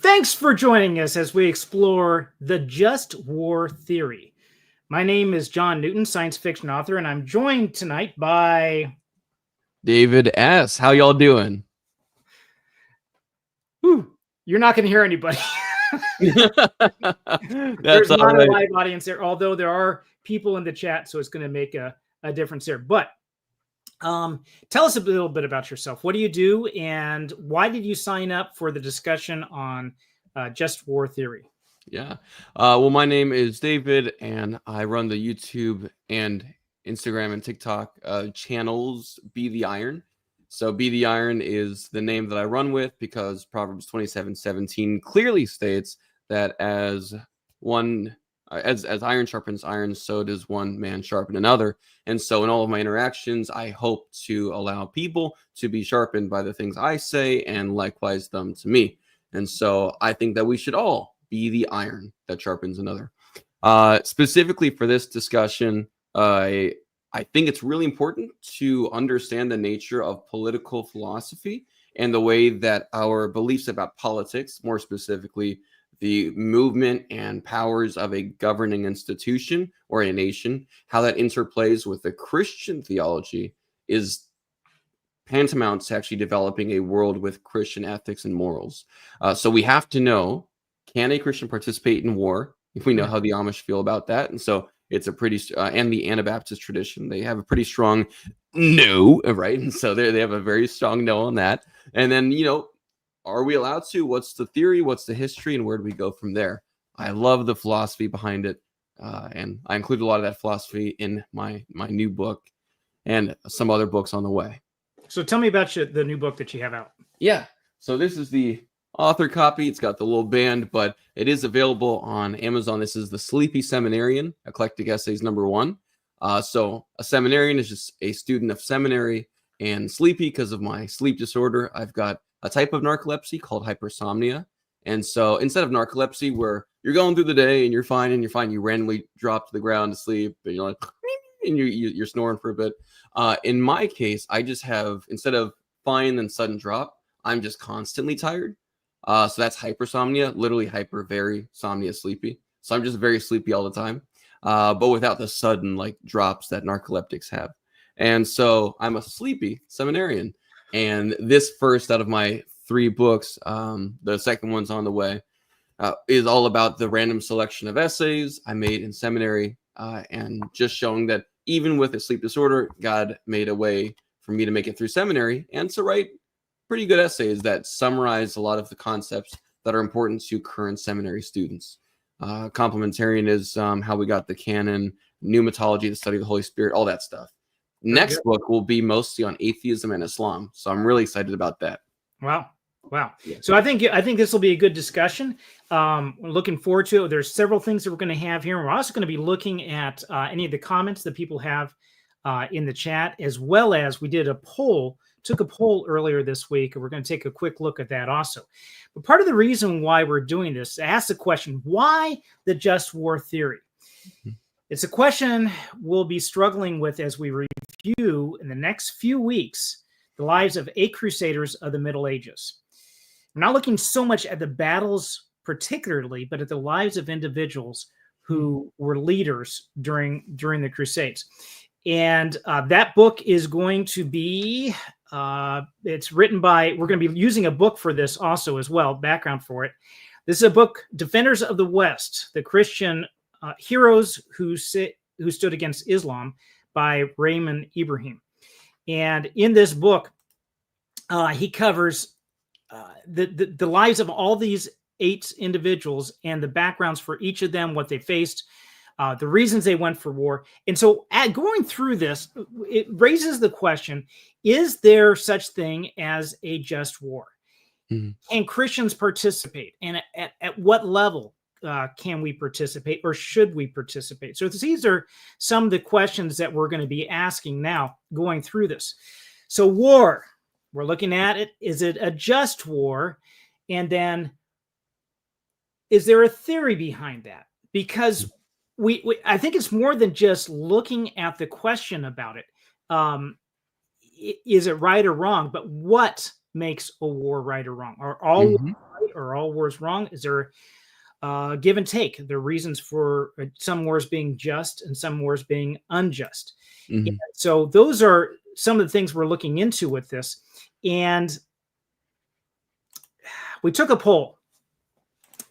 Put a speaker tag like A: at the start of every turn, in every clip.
A: Thanks for joining us as we explore the Just War theory. My name is John Newton, science fiction author, and I'm joined tonight by
B: David S. How y'all doing?
A: You're not going to hear anybody. There's not a live audience there, although there are people in the chat, so it's going to make a difference there. But tell us a little bit about yourself. What do you do, and why did you sign up for the discussion on Just War theory?
B: Yeah. Well, my name is David, and I run the YouTube and Instagram and TikTok channels Be the Iron. So Be the Iron is the name that I run with because Proverbs 27:17 clearly states that as iron sharpens iron, so does one man sharpen another. And so in all of my interactions, I hope to allow people to be sharpened by the things I say and likewise them to me. And so I think that we should all be the iron that sharpens another. Specifically for this discussion, I think it's really important to understand the nature of political philosophy and the way that our beliefs about politics, more specifically, the movement and powers of a governing institution or a nation, how that interplays with the Christian theology is tantamount to actually developing a world with Christian ethics and morals. So we have to know, can a Christian participate in war? If we know how the Amish feel about that. And so it's a pretty, and the Anabaptist tradition, they have a pretty strong no, right? And so they have a very strong no on that. And then, are we allowed to? What's the theory? What's the history? And where do we go from there? I love the philosophy behind it. And I include a lot of that philosophy in my new book and some other books on the way.
A: So tell me about the new book that you have out.
B: Yeah. So this is the author copy. It's got the little band, but it is available on Amazon. This is The Sleepy Seminarian, Eclectic Essays #1. So a seminarian is just a student of seminary, and sleepy because of my sleep disorder. I've got a type of narcolepsy called hypersomnia. And so instead of narcolepsy, where you're going through the day and you're fine, you randomly drop to the ground to sleep and you're like, and you're snoring for a bit. In my case, I just have, instead of fine and sudden drop, I'm just constantly tired. So that's hypersomnia, literally hyper, very somnia, sleepy. So I'm just very sleepy all the time, but without the sudden drops that narcoleptics have. And so I'm a sleepy seminarian. And this first out of my 3 books, the second one's on the way, is all about the random selection of essays I made in seminary, and just showing that even with a sleep disorder, God made a way for me to make it through seminary and to write pretty good essays that summarize a lot of the concepts that are important to current seminary students. Complementarianism, how we got the canon, pneumatology, the study of the Holy Spirit, all that stuff. Next book will be mostly on atheism and Islam. So I'm really excited about that.
A: Wow. Yeah. So I think this will be a good discussion. We're looking forward to it. There's several things that we're going to have here. We're also going to be looking at any of the comments that people have in the chat, as well as we took a poll earlier this week, and we're going to take a quick look at that also. But part of the reason why we're doing this is to ask the question, why the Just War theory? Mm-hmm. It's a question we'll be struggling with as we review in the next few weeks the lives of 8 crusaders of the Middle Ages. We're not looking so much at the battles particularly, but at the lives of individuals who were leaders during the Crusades. And that book is going to be, it's written by, we're going to be using a book for this also as well, background for it. This is a book, Defenders of the West, the Christian Heroes Who Stood Against Islam, by Raymond Ibrahim. And in this book, he covers the lives of all these 8 individuals and the backgrounds for each of them, what they faced, the reasons they went for war. And so going through this, it raises the question, is there such thing as a just war? Mm-hmm. Can Christians participate? And at what level can we participate, or should we participate? So these are some of the questions that we're going to be asking now going through this. So war, we're looking at it. Is it a just war? And then is there a theory behind that? Because I think it's more than just looking at the question about it. Is it right or wrong? But what makes a war right or wrong? Are all wars right or all wars wrong? Is there give and take? There are reasons for some wars being just and some wars being unjust. And so those are some of the things we're looking into with this. And we took a poll.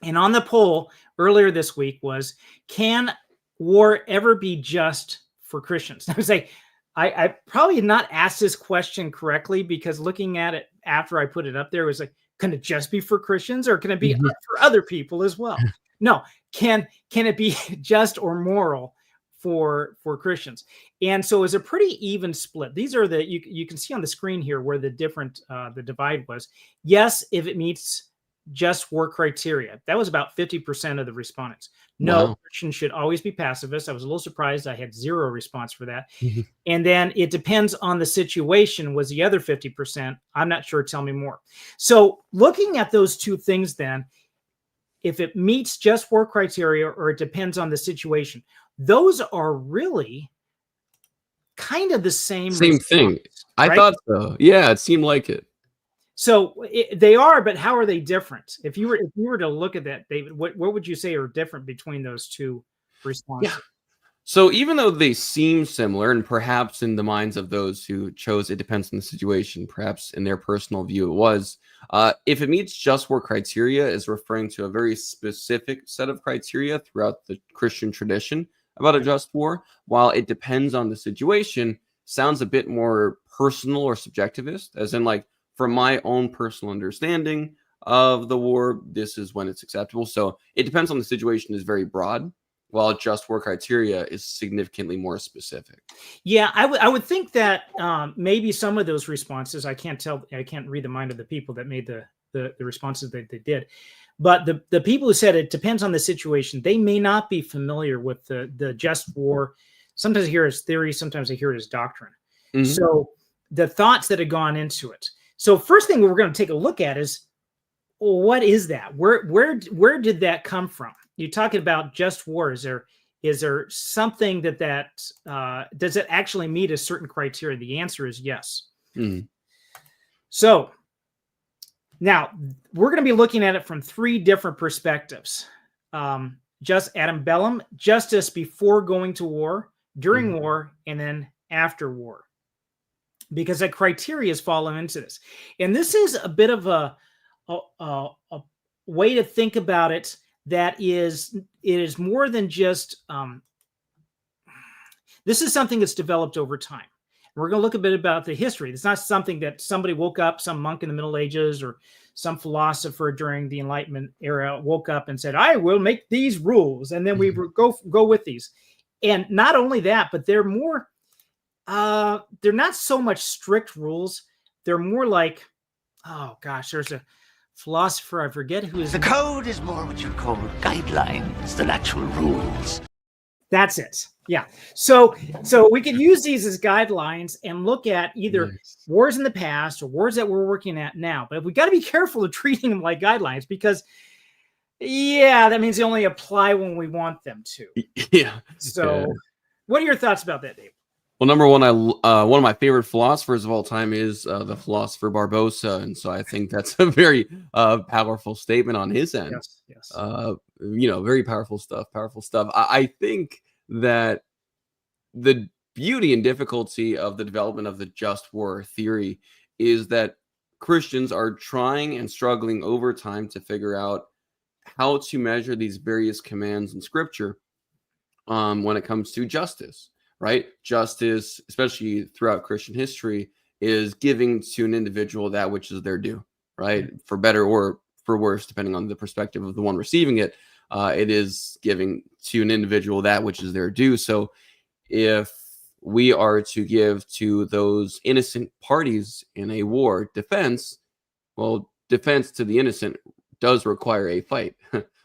A: And on the poll earlier this week was, can war ever be just for Christians? I would say, I probably not asked this question correctly, because looking at it after I put it up there, it was like, can it just be for Christians, or can it be for other people as well? No, can it be just or moral for Christians? And so it's a pretty even split. These are the, you can see on the screen here where the different, the divide was. Yes, if it meets just war criteria. That was about 50% of the respondents. No,
B: Wow.
A: Christians should always be pacifists. I was a little surprised. I had 0 response for that. And then it depends on the situation was the other 50%. I'm not sure. Tell me more. So looking at those two things, then, if it meets just war criteria or it depends on the situation, those are really kind of the same
B: thing. I
A: right?
B: thought so. Yeah, it seemed like it.
A: So they are, but how are they different? If you were to look at that, David, what would you say are different between those two responses?
B: Yeah. So even though they seem similar, and perhaps in the minds of those who chose it depends on the situation, perhaps in their personal view it was, if it meets just war criteria is referring to a very specific set of criteria throughout the Christian tradition about a just war, while it depends on the situation sounds a bit more personal or subjectivist, as in like, from my own personal understanding of the war, this is when it's acceptable. So it depends on the situation is very broad, while just war criteria is significantly more specific.
A: Yeah, I would think that maybe some of those responses, I can't read the mind of the people that made the responses that they did. But the people who said it depends on the situation, they may not be familiar with the just war. Sometimes I hear it as theory, sometimes I hear it as doctrine. So the thoughts that have gone into it. So first thing we're going to take a look at is, well, what is that? Where did that come from? You're talking about just war. Is there something that does it actually meet a certain criteria? The answer is yes. So now we're going to be looking at it from 3 different perspectives. Just ad bellum, justice before going to war, during war, and then after war, because the criteria fall into this. And this is a bit of a way to think about it that it is more than just this is something that's developed over time. We're going to look a bit about the history. It's not something that somebody woke up, some monk in the Middle Ages or some philosopher during the Enlightenment era woke up and said, I will make these rules, and then we go with these. And not only that, but they're more they're not so much strict rules. They're more like, oh gosh, there's a philosopher, I forget who is.
C: The code is more what you call guidelines than actual rules.
A: That's it. Yeah. So we can use these as guidelines and look at either wars in the past or wars that we're working at now. But we got to be careful of treating them like guidelines, because that means they only apply when we want them to.
B: Yeah.
A: So what are your thoughts about that, Dave?
B: Well, number one, one of my favorite philosophers of all time is the philosopher Barbosa, and so I think that's a very powerful statement on his end.
A: Yes.
B: Very powerful stuff. I think that the beauty and difficulty of the development of the just war theory is that Christians are trying and struggling over time to figure out how to measure these various commands in Scripture when it comes to justice. Right? Justice, especially throughout Christian history, is giving to an individual that which is their due, right? For better or for worse, depending on the perspective of the one receiving it, it is giving to an individual that which is their due. So if we are to give to those innocent parties in a war defense, well, defense to the innocent does require a fight,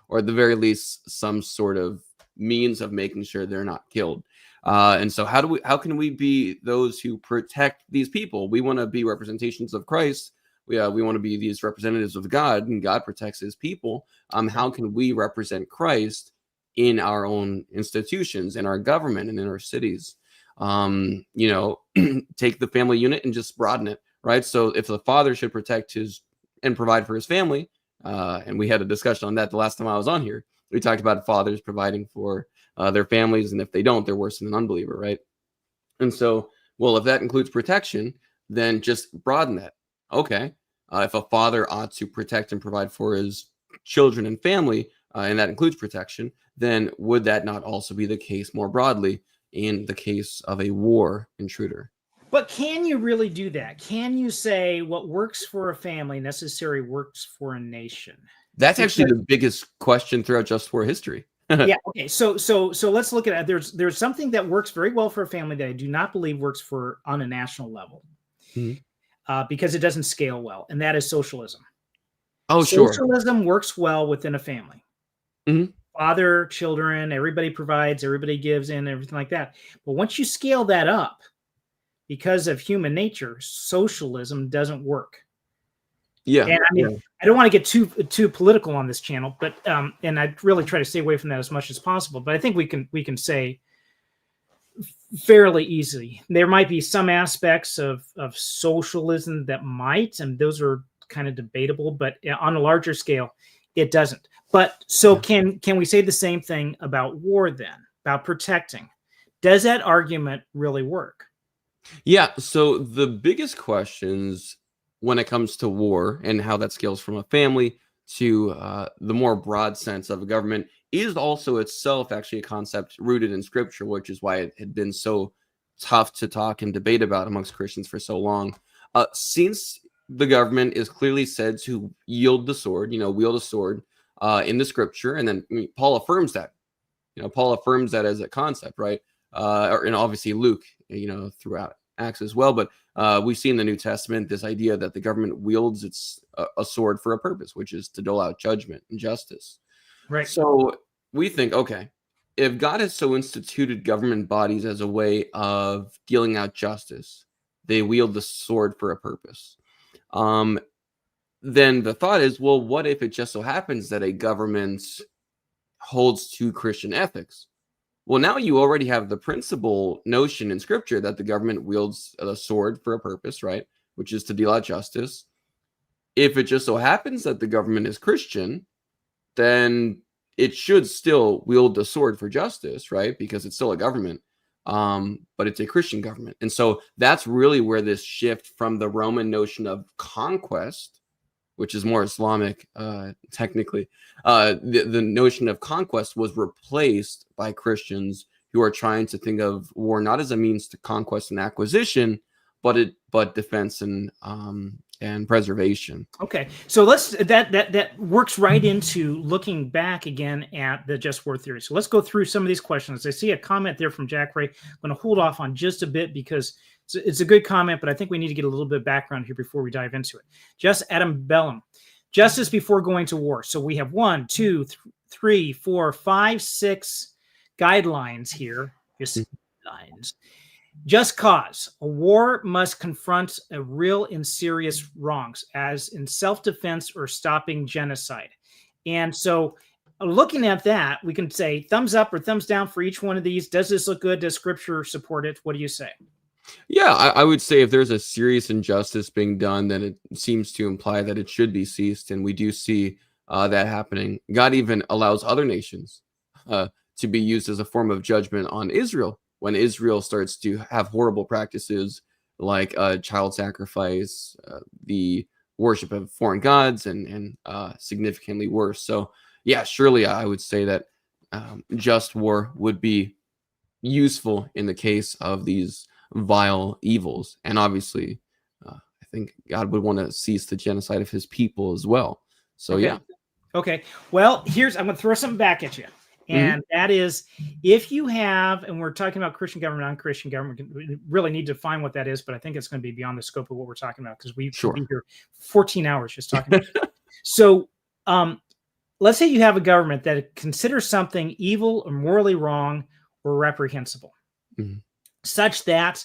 B: or at the very least, some sort of means of making sure they're not killed. And so how can we be those who protect these people? We want to be representations of Christ. We want to be these representatives of God, and God protects his people. How can we represent Christ in our own institutions, in our government, and in our cities? Take the family unit and just broaden it, right? So if the father should protect his and provide for his family, and we had a discussion on that the last time I was on here. We talked about fathers providing for their families, and if they don't, they're worse than an unbeliever, right? And so, well, if that includes protection, then just broaden that. Okay, if a father ought to protect and provide for his children and family, and that includes protection, then would that not also be the case more broadly in the case of a war intruder?
A: But can you really do that? Can you say what works for a family necessarily works for a nation?
B: That's actually the biggest question throughout Just War history.
A: Yeah. Okay. So let's look at it. There's something that works very well for a family that I do not believe works for on a national level, because it doesn't scale well, and that is socialism.
B: Oh, sure.
A: Socialism works well within a family. Father, children, everybody provides, everybody gives in, everything like that. But once you scale that up, because of human nature, socialism doesn't work.
B: Yeah.
A: And I mean, I don't want to get too political on this channel, but and I really try to stay away from that as much as possible. But I think we can say fairly easily there might be some aspects of socialism that might, and those are kind of debatable, but on a larger scale, it doesn't. But so can we say the same thing about war then, about protecting? Does that argument really work?
B: Yeah. So the biggest questions when it comes to war and how that scales from a family to the more broad sense of a government is also itself actually a concept rooted in scripture, which is why it had been so tough to talk and debate about amongst Christians for so long. Since the government is clearly said to yield the sword, wield a sword in the scripture, and then Paul affirms that. Paul affirms that as a concept, right? And obviously Luke, throughout Acts as well. But we see in the New Testament this idea that the government wields a sword for a purpose, which is to dole out judgment and justice.
A: Right.
B: So we think, okay, if God has so instituted government bodies as a way of dealing out justice, they wield the sword for a purpose. Then the thought is, well, what if it just so happens that a government holds to Christian ethics? Well, now you already have the principal notion in scripture that the government wields a sword for a purpose, right? Which is to deal out justice. If it just so happens that the government is Christian, then it should still wield the sword for justice, right? Because it's still a government, but it's a Christian government. And so that's really where this shift from the Roman notion of conquest, which is more Islamic, technically, the notion of conquest was replaced by Christians who are trying to think of war not as a means to conquest and acquisition, but defense and preservation. Okay,
A: so that works right into looking back again at the just war theory. So let's go through some of these questions. I see a comment there from Jack Ray. I'm going to hold off on just a bit because it's a good comment, but I think we need to get a little bit of background here before we dive into it. Just Adam Bellum, justice before going to war. So we have 1, 2, 3, 4, 5, 6 guidelines here. Just lines. Just cause. A war must confront a real and serious wrongs, as in self-defense or stopping genocide. And so looking at that, we can say thumbs up or thumbs down for each one of these. Does this look good? Does scripture support it? What do you say?
B: Yeah, I would say if there's a serious injustice being done, then it seems to imply that it should be ceased. And we do see that happening. God even allows other nations to be used as a form of judgment on Israel when Israel starts to have horrible practices like child sacrifice, the worship of foreign gods, and significantly worse. So, yeah, surely I would say that just war would be useful in the case of these vile evils. And obviously, I think God would want to cease the genocide of his people as well. So,
A: okay.
B: Yeah.
A: Okay. Well, I'm going to throw something back at you. And that is, if you have, and we're talking about Christian government, non-Christian government, we really need to define what that is, but I think it's going to be beyond the scope of what we're talking about because we've been here 14 hours just talking about it. So let's say you have a government that considers something evil or morally wrong or reprehensible, such that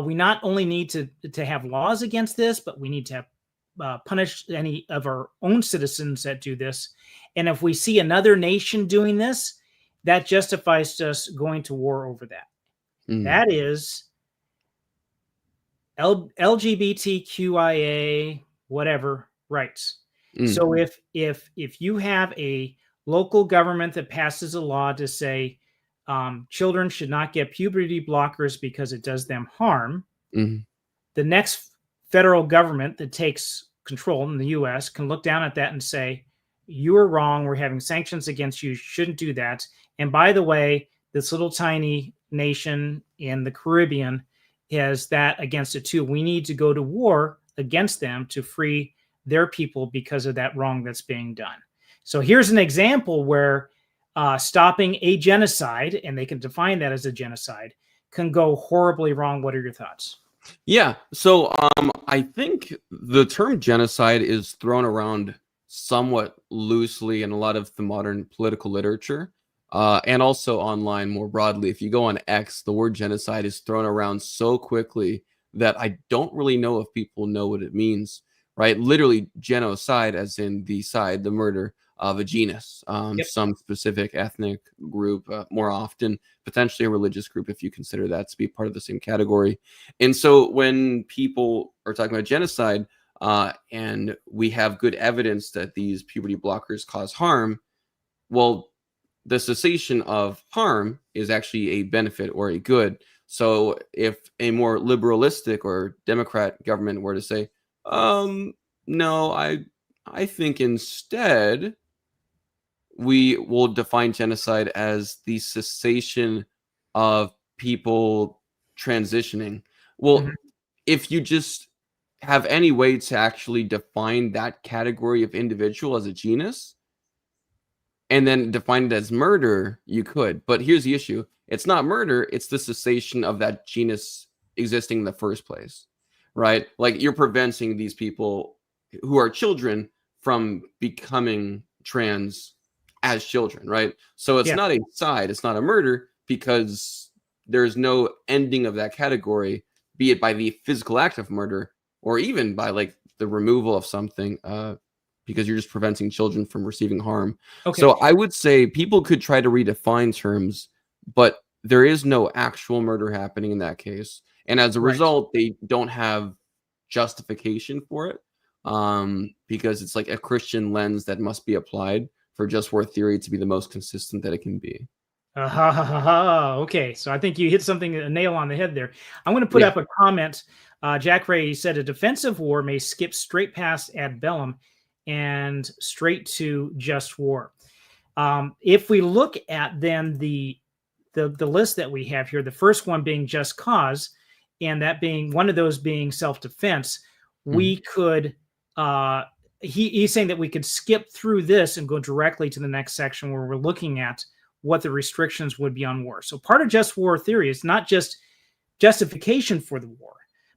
A: we not only need to have laws against this, but we need to have punish any of our own citizens that do this. And if we see another nation doing this, that justifies us going to war over that. That is LGBTQIA whatever rights. So if you have a local government that passes a law to say children should not get puberty blockers because it does them harm, the next federal government that takes control in the U.S. can look down at that and say, you are wrong. We're having sanctions against you. You shouldn't do that. And by the way, this little tiny nation in the Caribbean has that against it too. We need to go to war against them to free their people because of that wrong that's being done. So here's an example where stopping a genocide, and they can define that as a genocide, can go horribly wrong. What are your thoughts?
B: Yeah. So I think the term genocide is thrown around somewhat loosely in a lot of the modern political literature. And also online more broadly. If you go on X, the word genocide is thrown around so quickly that I don't really know if people know what it means, right? Literally genocide, as in the side, the murder of a genus, some specific ethnic group, more often, potentially a religious group, if you consider that to be part of the same category. And so when people are talking about genocide, and we have good evidence that these puberty blockers cause harm, well, the cessation of harm is actually a benefit or a good. So if a more liberalistic or Democrat government were to say, no, I think instead we will define genocide as the cessation of people transitioning. Well, if you just have any way to actually define that category of individual as a genus, and then define it as murder, you could. But here's the issue. It's not murder. It's the cessation of that genus existing in the first place, right? Like you're preventing these people who are children from becoming trans as children, right? So it's not a side. It's not a murder because there's no ending of that category, be it by the physical act of murder or even by like the removal of something, because you're just preventing children from receiving harm. Okay. So I would say people could try to redefine terms, but there is no actual murder happening in that case. And as a result, they don't have justification for it, because it's like a Christian lens that must be applied for just war theory to be the most consistent that it can be.
A: Okay, so I think you hit something, a nail on the head there. I'm going to put up a comment. Jack Ray said a defensive war may skip straight past ad bellum and straight to just war. If we look at then the list that we have here, the first one being just cause, and that being one of those being self-defense, we could he's saying that we could skip through this and go directly to the next section where we're looking at what the restrictions would be on war. So part of just war theory is not just justification for the war,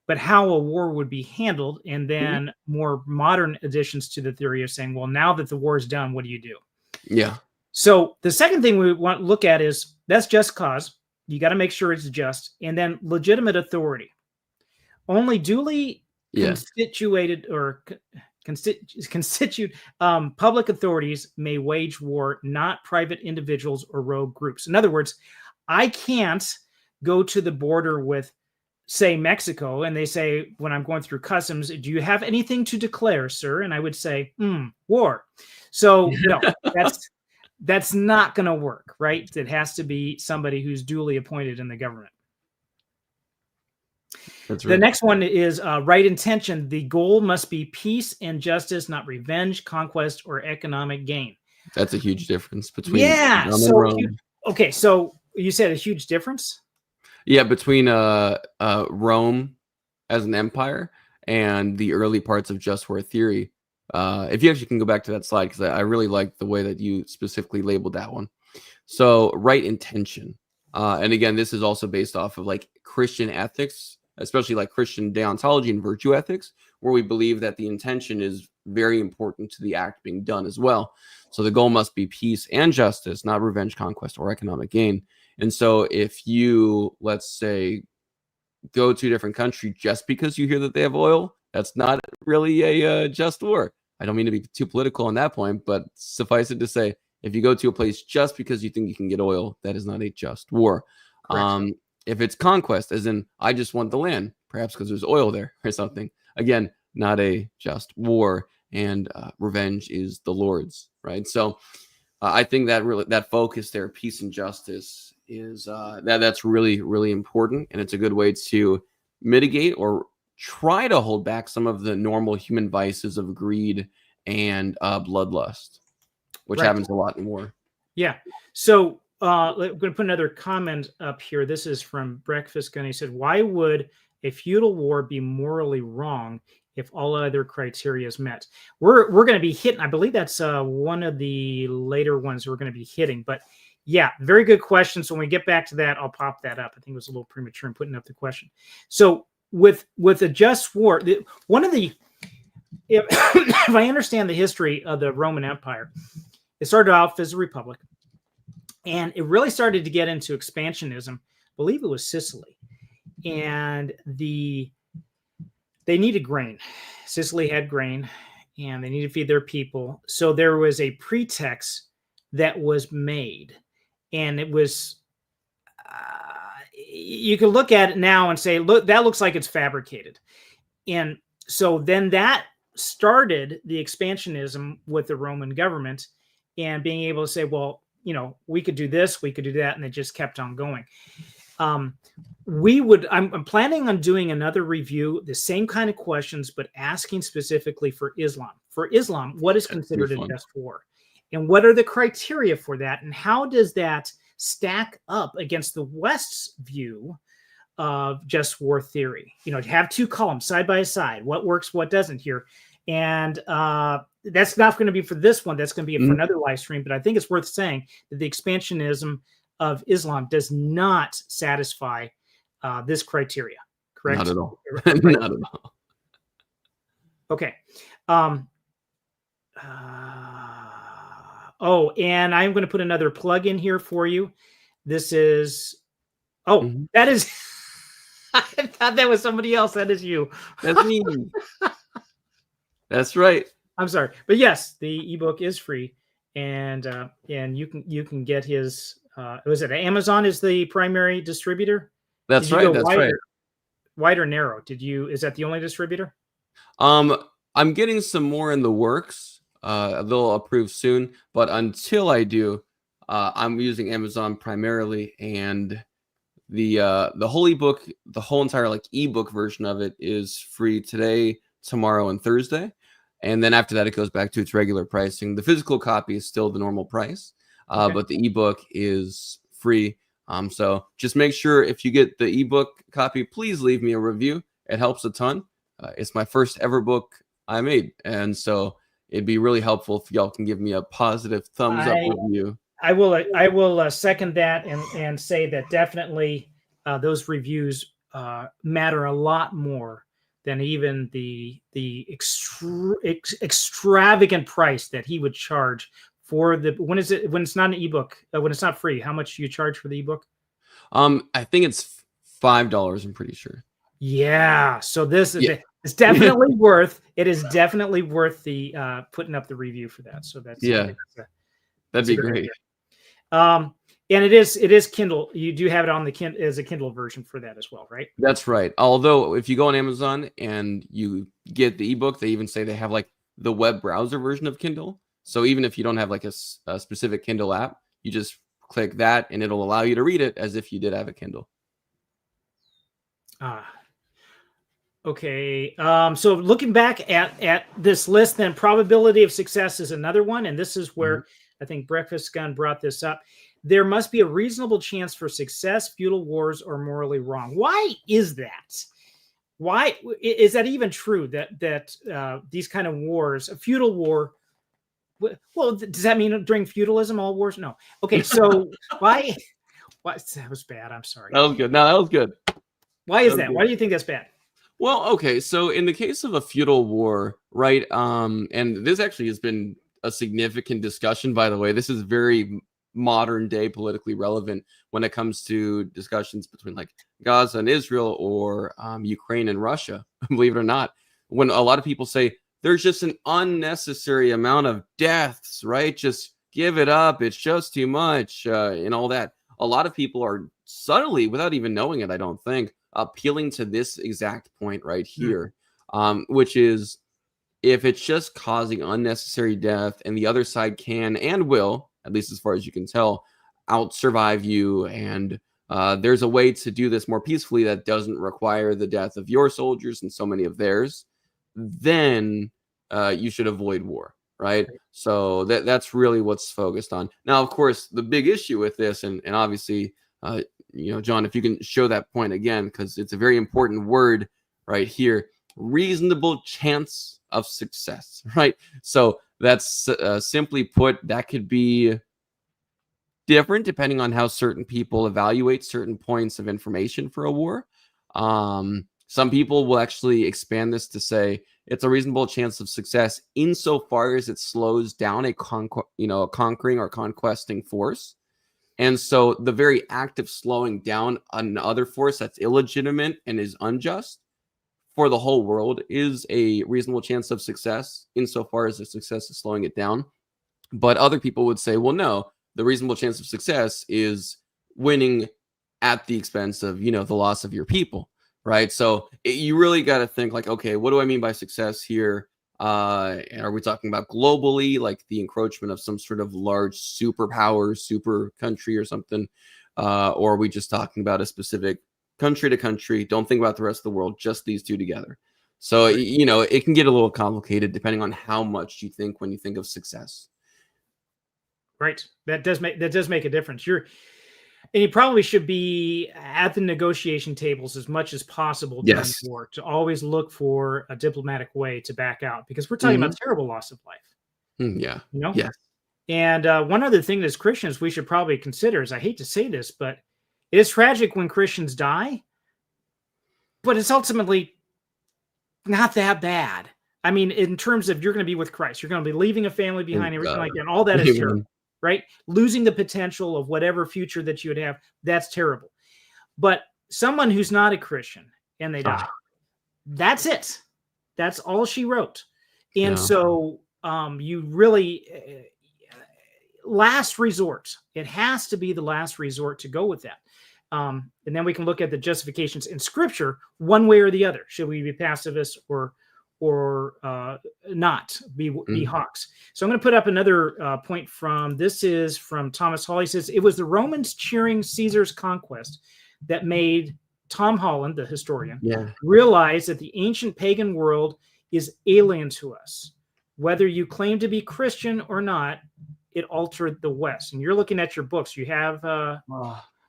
A: but how a war would be handled. And then more modern additions to the theory of saying, well, now that the war is done, what do you do? Yeah. So the second thing we want to look at is that's just cause. You got to make sure it's just. And then legitimate authority. Only duly constituted or constitute public authorities may wage war, not private individuals or rogue groups. In other words, I can't go to the border with, say, Mexico, and they say, when I'm going through customs, do you have anything to declare, sir? And I would say, war. So no, that's not going to work, right? It has to be somebody who's duly appointed in the government. The next one is right intention. The goal must be peace and justice, not revenge, conquest, or economic gain.
B: That's a huge difference between Rome and Rome.
A: Okay, so you said a huge difference?
B: Yeah, between Rome as an empire and the early parts of just war theory. If you actually can go back to that slide, because I really like the way that you specifically labeled that one. So right intention. And again, this is also based off of like Christian ethics, especially like Christian deontology and virtue ethics, where we believe that the intention is very important to the act being done as well. So the goal must be peace and justice, not revenge, conquest, or economic gain. And so if you, let's say, go to a different country just because you hear that they have oil, that's not really a just war. I don't mean to be too political on that point, but suffice it to say, if you go to a place just because you think you can get oil, that is not a just war. If it's conquest, as in I just want the land, perhaps because there's oil there or something, again, not a just war, and revenge is the Lord's, right? So I think that really, that focus there, peace and justice, is that's really, really important, and it's a good way to mitigate or try to hold back some of the normal human vices of greed and bloodlust, which happens a lot in war.
A: Yeah. So I'm going to put another comment up here. This is from Breakfast Gun. He said, "Why would a feudal war be morally wrong if all other criteria is met?" We're going to be hitting. I believe that's one of the later ones we're going to be hitting. But yeah, very good question. So when we get back to that, I'll pop that up. I think it was a little premature in putting up the question. So with a just war, one of the if I understand the history of the Roman Empire, it started off as a republic, and it really started to get into expansionism. I believe it was Sicily, and they needed grain. Sicily had grain, and they needed to feed their people. So there was a pretext that was made, and it was you can look at it now and say, look, that looks like it's fabricated. And so then that started the expansionism with the Roman government and being able to say, well, we could do this, we could do that, and it just kept on going. I'm planning on doing another review, the same kind of questions, but asking specifically for Islam. For Islam, what is considered a just war? And what are the criteria for that? And how does that stack up against the West's view of just war theory? To have two columns side by side, what works, what doesn't here. And that's not going to be for this one. That's going to be for another live stream. But I think it's worth saying that the expansionism of Islam does not satisfy this criteria. Correct?
B: Not at all. Not at all.
A: Okay. And I'm going to put another plug in here for you. This is, that is, I thought that was somebody else. That is you.
B: That's me. That's right.
A: I'm sorry, but yes, the ebook is free, and you can get his. Was it Amazon is the primary distributor?
B: That's right. That's right.
A: Wide or narrow? Is that the only distributor?
B: I'm getting some more in the works. They'll approve soon, but until I do, I'm using Amazon primarily, and the whole ebook, the whole entire ebook version of it is free today, tomorrow, and Thursday. And then after that, it goes back to its regular pricing. The physical copy is still the normal price, but the ebook is free. So just make sure if you get the ebook copy, please leave me a review. It helps a ton. It's my first ever book I made. And so it'd be really helpful if y'all can give me a positive thumbs up review.
A: I will second that and say that definitely those reviews matter a lot more than even the extravagant price that he would charge for when it's not an ebook, when it's not free. How much do you charge for the ebook?
B: I think it's $5. I'm pretty sure.
A: Yeah. So this is definitely worth. It is definitely worth the putting up the review for that. So that's
B: that'd be great.
A: And it is Kindle. You do have it on the Kindle as a Kindle version for that as well, right?
B: That's right. Although if you go on Amazon and you get the ebook, they even say they have the web browser version of Kindle. So even if you don't have a specific Kindle app, you just click that and it'll allow you to read it as if you did have a Kindle.
A: Okay. So looking back at this list, then probability of success is another one. And this is where I think Breakfast Gun brought this up. There must be a reasonable chance for success. Feudal wars are morally wrong. Why is that? Why is that even true that these kind of wars, a feudal war? Well, does that mean during feudalism all wars? No. Okay, so why? That was bad. I'm sorry.
B: That was good. No, that was good.
A: Why is that? Why do you think that's bad?
B: Well, okay. So in the case of a feudal war, right? And this actually has been a significant discussion, by the way. This is very modern day politically relevant when it comes to discussions between Gaza and Israel or Ukraine and Russia, believe it or not. When a lot of people say there's just an unnecessary amount of deaths, right? Just give it up. It's just too much and all that. A lot of people are subtly, without even knowing it, I don't think, appealing to this exact point right here, which is if it's just causing unnecessary death and the other side can and will, at least as far as you can tell, out-survive you, and there's a way to do this more peacefully that doesn't require the death of your soldiers and so many of theirs, then you should avoid war, right? So that's really what's focused on. Now, of course, the big issue with this, and obviously, John, if you can show that point again, because it's a very important word right here, reasonable chance of success, right? So that's simply put, that could be different depending on how certain people evaluate certain points of information for a war. Some people will actually expand this to say it's a reasonable chance of success insofar as it slows down a conquering or conquesting force. And so the very act of slowing down another force that's illegitimate and is unjust for the whole world is a reasonable chance of success insofar as the success is slowing it down. But other people would say, well, no, the reasonable chance of success is winning at the expense of, the loss of your people, right? So you really got to think like, okay, what do I mean by success here? Are we talking about globally, like the encroachment of some sort of large superpower, super country or something? Or are we just talking about a specific country to country? Don't think about the rest of the world, just these two together. So, it can get a little complicated depending on how much you think when you think of success.
A: Right. That does make a difference. You probably should be at the negotiation tables as much as possible during the war, to always look for a diplomatic way to back out, because we're talking about terrible loss of life.
B: Yeah.
A: Yes. And one other thing as Christians we should probably consider is, I hate to say this, but it is tragic when Christians die, but it's ultimately not that bad. I mean, in terms of you're going to be with Christ, you're going to be leaving a family behind, everything like that. And all that is terrible, right? Losing the potential of whatever future that you would have, that's terrible. But someone who's not a Christian and they die, that's it. That's all she wrote. And so you really, last resort, it has to be the last resort to go with that. And then we can look at the justifications in Scripture, one way or the other. Should we be pacifists or not be hawks? So I'm going to put up another point this is from Thomas Hall. He says, it was the Romans cheering Caesar's conquest that made Tom Holland, the historian, realize that the ancient pagan world is alien to us. Whether you claim to be Christian or not, it altered the West. And you're looking at your books. You have...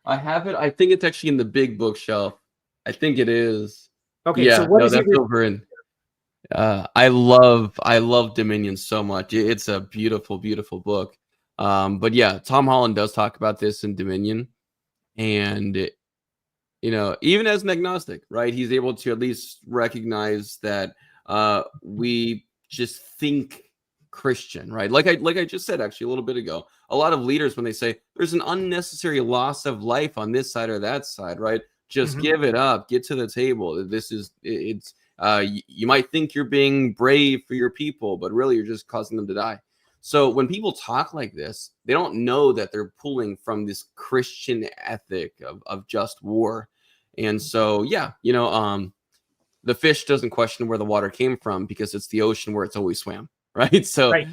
B: I have it. I think it's actually in the big bookshelf. I think it is.
A: Okay.
B: Yeah,
A: so what is
B: that's over in... I love Dominion so much. It's a beautiful, beautiful book. But yeah, Tom Holland does talk about this in Dominion, and even as an agnostic, right, he's able to at least recognize that we just think Christian, right? Like I just said actually a little bit ago, a lot of leaders, when they say there's an unnecessary loss of life on this side or that side, right? Just give it up, get to the table. You might think you're being brave for your people, but really you're just causing them to die. So when people talk like this, they don't know that they're pulling from this Christian ethic of just war. And so, the fish doesn't question where the water came from because it's the ocean where it's always swam, right? So
A: right.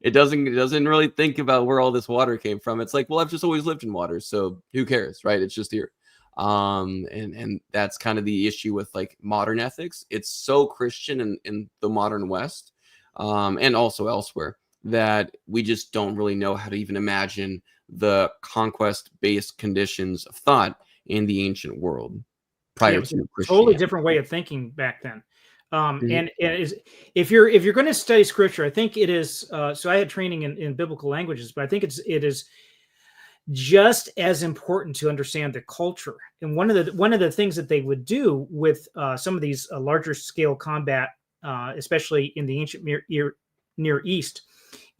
B: it doesn't really think about where all this water came from. It's like, well, I've just always lived in water, so who cares, right? It's just here. And that's kind of the issue with like modern ethics. It's so Christian in the modern West, and also elsewhere, that we just don't really know how to even imagine the conquest-based conditions of thought in the ancient world prior to Christianity.
A: Totally different way of thinking back then. And if you're going to study Scripture, I think it is. So I had training in biblical languages, but I think it is just as important to understand the culture. And one of the things that they would do with some of these larger scale combat, especially in the ancient Near East,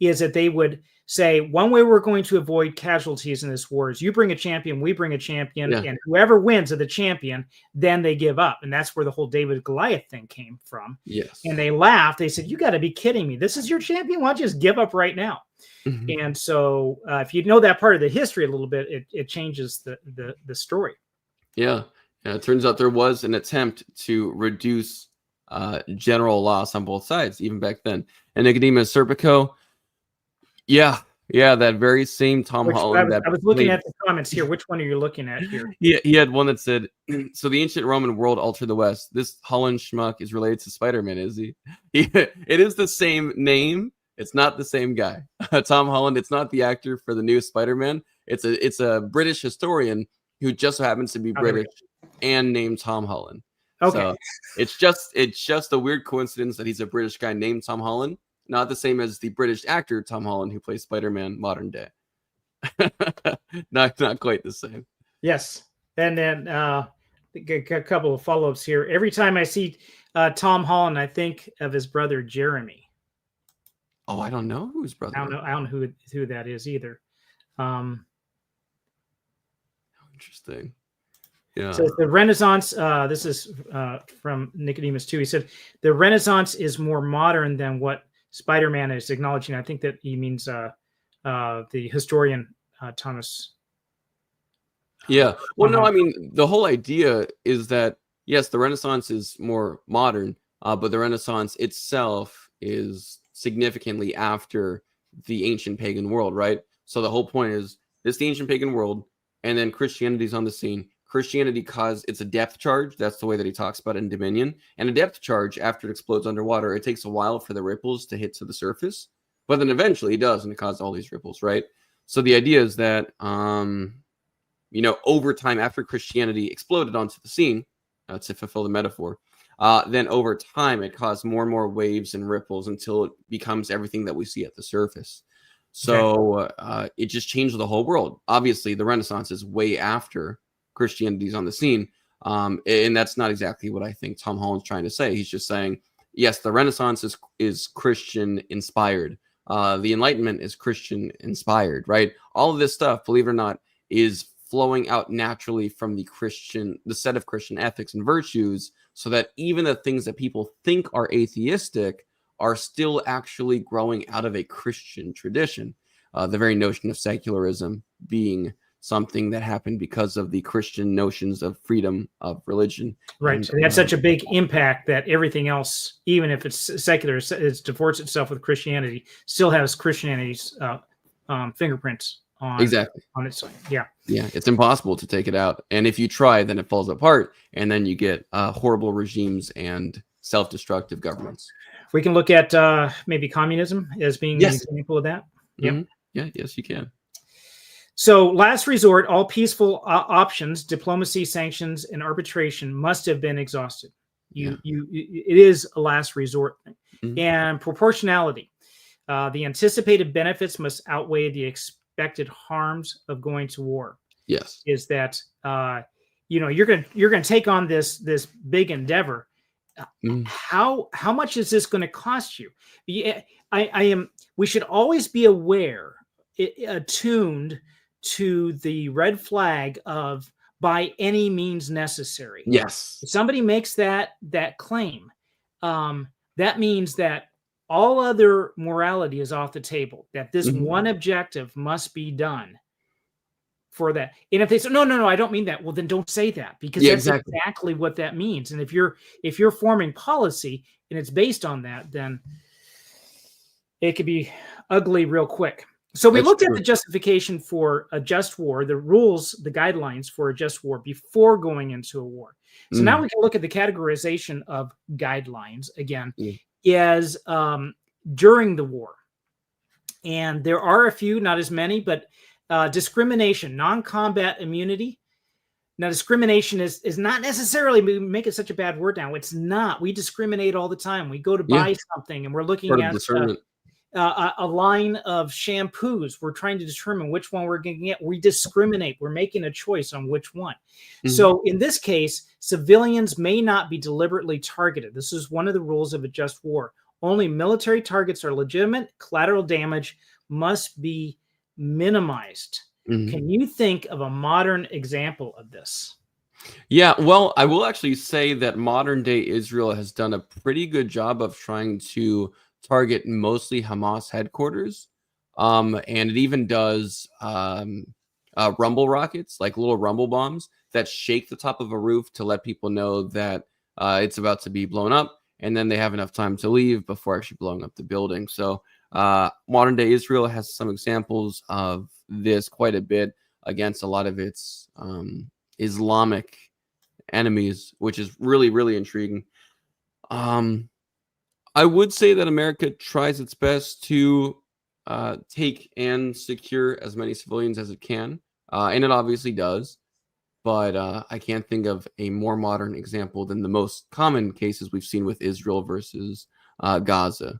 A: is that they would say, one way we're going to avoid casualties in this war is you bring a champion, we bring a champion, and whoever wins of the champion, then they give up. And that's where the whole David Goliath thing came from.
B: Yes.
A: And they laughed. They said, you got to be kidding me. This is your champion? Why don't you just give up right now?
B: Mhm.
A: And so if you know that part of the history a little bit, it changes the story.
B: Yeah. Yeah. It turns out there was an attempt to reduce general loss on both sides, even back then. And Nicodemus Serpico, yeah, yeah, that very same Tom
A: Which
B: Holland that
A: I was looking
B: played.
A: at the comments here. Which one are you looking at here?
B: He had one that said, "So the ancient Roman world altered the West. This Holland schmuck is related to Spider-Man, is he? It is the same name. It's not the same guy. Tom Holland. It's not the actor for the new Spider-Man. It's a British historian who just so happens to be
A: Oh, there we
B: British and named Tom Holland.
A: Okay.
B: So it's just a weird coincidence that he's a British guy named Tom Holland, not the same as the British actor Tom Holland who plays Spider-Man modern day. not quite the same.
A: Yes. And then a couple of follow-ups here. Every time I see Tom Holland, I think of his brother Jeremy.
B: Oh, I don't know whose brother.
A: I don't know who that is either.
B: Interesting. Yeah.
A: So the Renaissance, this is from Nicodemus too. He said the Renaissance is more modern than what Spider-Man is acknowledging. I think that he means the historian Thomas.
B: Yeah. Well, no, I mean, the whole idea is that, yes, the Renaissance is more modern, but the Renaissance itself is significantly after the ancient pagan world, right? So the whole point is this the ancient pagan world, and then Christianity's on the scene. Christianity it's a depth charge. That's the way that he talks about it in Dominion. And a depth charge, after it explodes underwater, it takes a while for the ripples to hit to the surface. But then eventually it does, and it causes all these ripples, right? So the idea is that, over time, after Christianity exploded onto the scene, to fulfill the metaphor, then over time it caused more and more waves and ripples until it becomes everything that we see at the surface. So it just changed the whole world. Obviously, the Renaissance is way after Christianity's on the scene, and that's not exactly what I think Tom Holland's trying to say. He's just saying, yes, the Renaissance is Christian inspired. The Enlightenment is Christian inspired, right? All of this stuff, believe it or not, is flowing out naturally from the set of Christian ethics and virtues, so that even the things that people think are atheistic are still actually growing out of a Christian tradition. The very notion of secularism being something that happened because of the Christian notions of freedom of religion.
A: Right.
B: And,
A: so they had such a big impact that everything else, even if it's secular, it's divorced itself with Christianity, still has Christianity's fingerprints on its side. Yeah.
B: Yeah. It's impossible to take it out. And if you try, then it falls apart. And then you get horrible regimes and self-destructive governments.
A: We can look at maybe communism as being an example of that.
B: Mm-hmm. Yep. Yeah. Yes, you can.
A: So, last resort, all peaceful options, diplomacy, sanctions, and arbitration must have been exhausted. It is a last resort thing. Mm-hmm. And proportionality. The anticipated benefits must outweigh the expected harms of going to war.
B: Yes.
A: Is that you're gonna take on this big endeavor. How much is this going to cost you? We should always be aware, attuned to the red flag of by any means necessary.
B: Yes.
A: If somebody makes that claim, that means that all other morality is off the table, that this one objective must be done for that. And if they say, no, I don't mean that, well, then don't say that, because that's exactly what that means. And if you're forming policy and it's based on that, then it could be ugly real quick. So we looked at the justification for a just war, the rules, the guidelines for a just war before going into a war. So now we can look at the categorization of guidelines again as during the war. And there are a few, not as many, but discrimination, non-combat immunity. Now, discrimination is not necessarily, we make it such a bad word now. It's not. We discriminate all the time. We go to buy something and we're looking at a line of shampoos. We're trying to determine which one we're going to get. We discriminate. We're making a choice on which one. So in this case, civilians may not be deliberately targeted. This is one of the rules of a just war. Only military targets are legitimate. Collateral damage must be minimized. Can you think of a modern example of this?
B: Yeah, well, I will actually say that modern day Israel has done a pretty good job of trying to target mostly Hamas headquarters. And it even does rumble rockets, like little rumble bombs that shake the top of a roof to let people know that it's about to be blown up, and then they have enough time to leave before actually blowing up the building. So modern day Israel has some examples of this quite a bit against a lot of its Islamic enemies, which is really, really intriguing. I would say that America tries its best to take and secure as many civilians as it can, and it obviously does. But I can't think of a more modern example than the most common cases we've seen with Israel versus Gaza.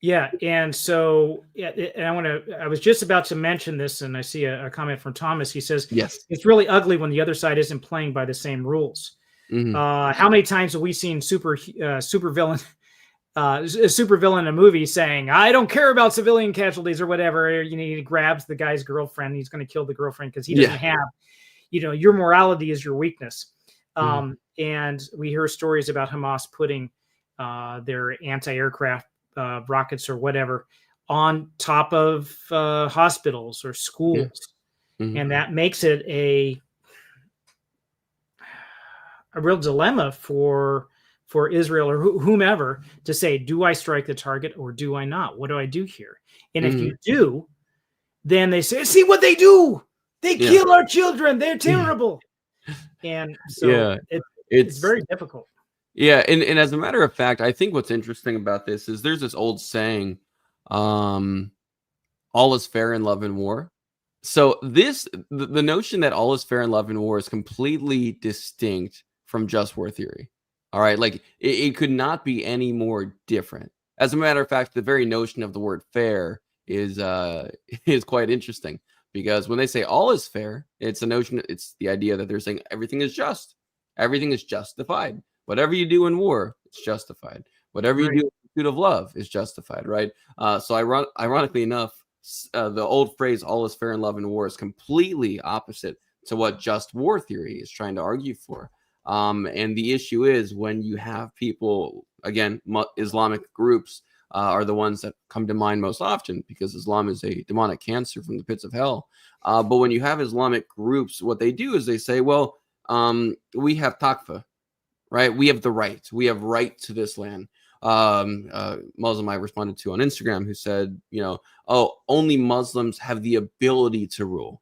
A: Yeah, and so and I was just about to mention this, and I see a comment from Thomas. He says,
B: Yes.
A: it's really ugly when the other side isn't playing by the same rules. How many times have we seen super villain in a movie saying, I don't care about civilian casualties or whatever? He grabs the guy's girlfriend. He's going to kill the girlfriend because he doesn't have, your morality is your weakness. And we hear stories about Hamas putting their anti-aircraft rockets or whatever on top of hospitals or schools. And that makes it a real dilemma for Israel or whomever to say, do I strike the target or do I not? What do I do here? And if you do, then they say, see what they do. They kill our children. They're terrible. And so it's very difficult.
B: Yeah. And as a matter of fact, I think what's interesting about this is there's this old saying, all is fair in love and war. So the notion that all is fair in love and war is completely distinct from just war theory. All right. Like it could not be any more different. As a matter of fact, the very notion of the word fair is quite interesting, because when they say all is fair, it's the idea that they're saying everything is just, everything is justified. Whatever you do in war, it's justified. Whatever you do in pursuit of love is justified. Right. So ironically enough, the old phrase all is fair in love and war is completely opposite to what just war theory is trying to argue for. And the issue is when you have people, again, Islamic groups are the ones that come to mind most often, because Islam is a demonic cancer from the pits of hell. But when you have Islamic groups, what they do is they say, well, we have taqwa, right? We have the right. We have right to this land. Muslim I responded to on Instagram who said, only Muslims have the ability to rule.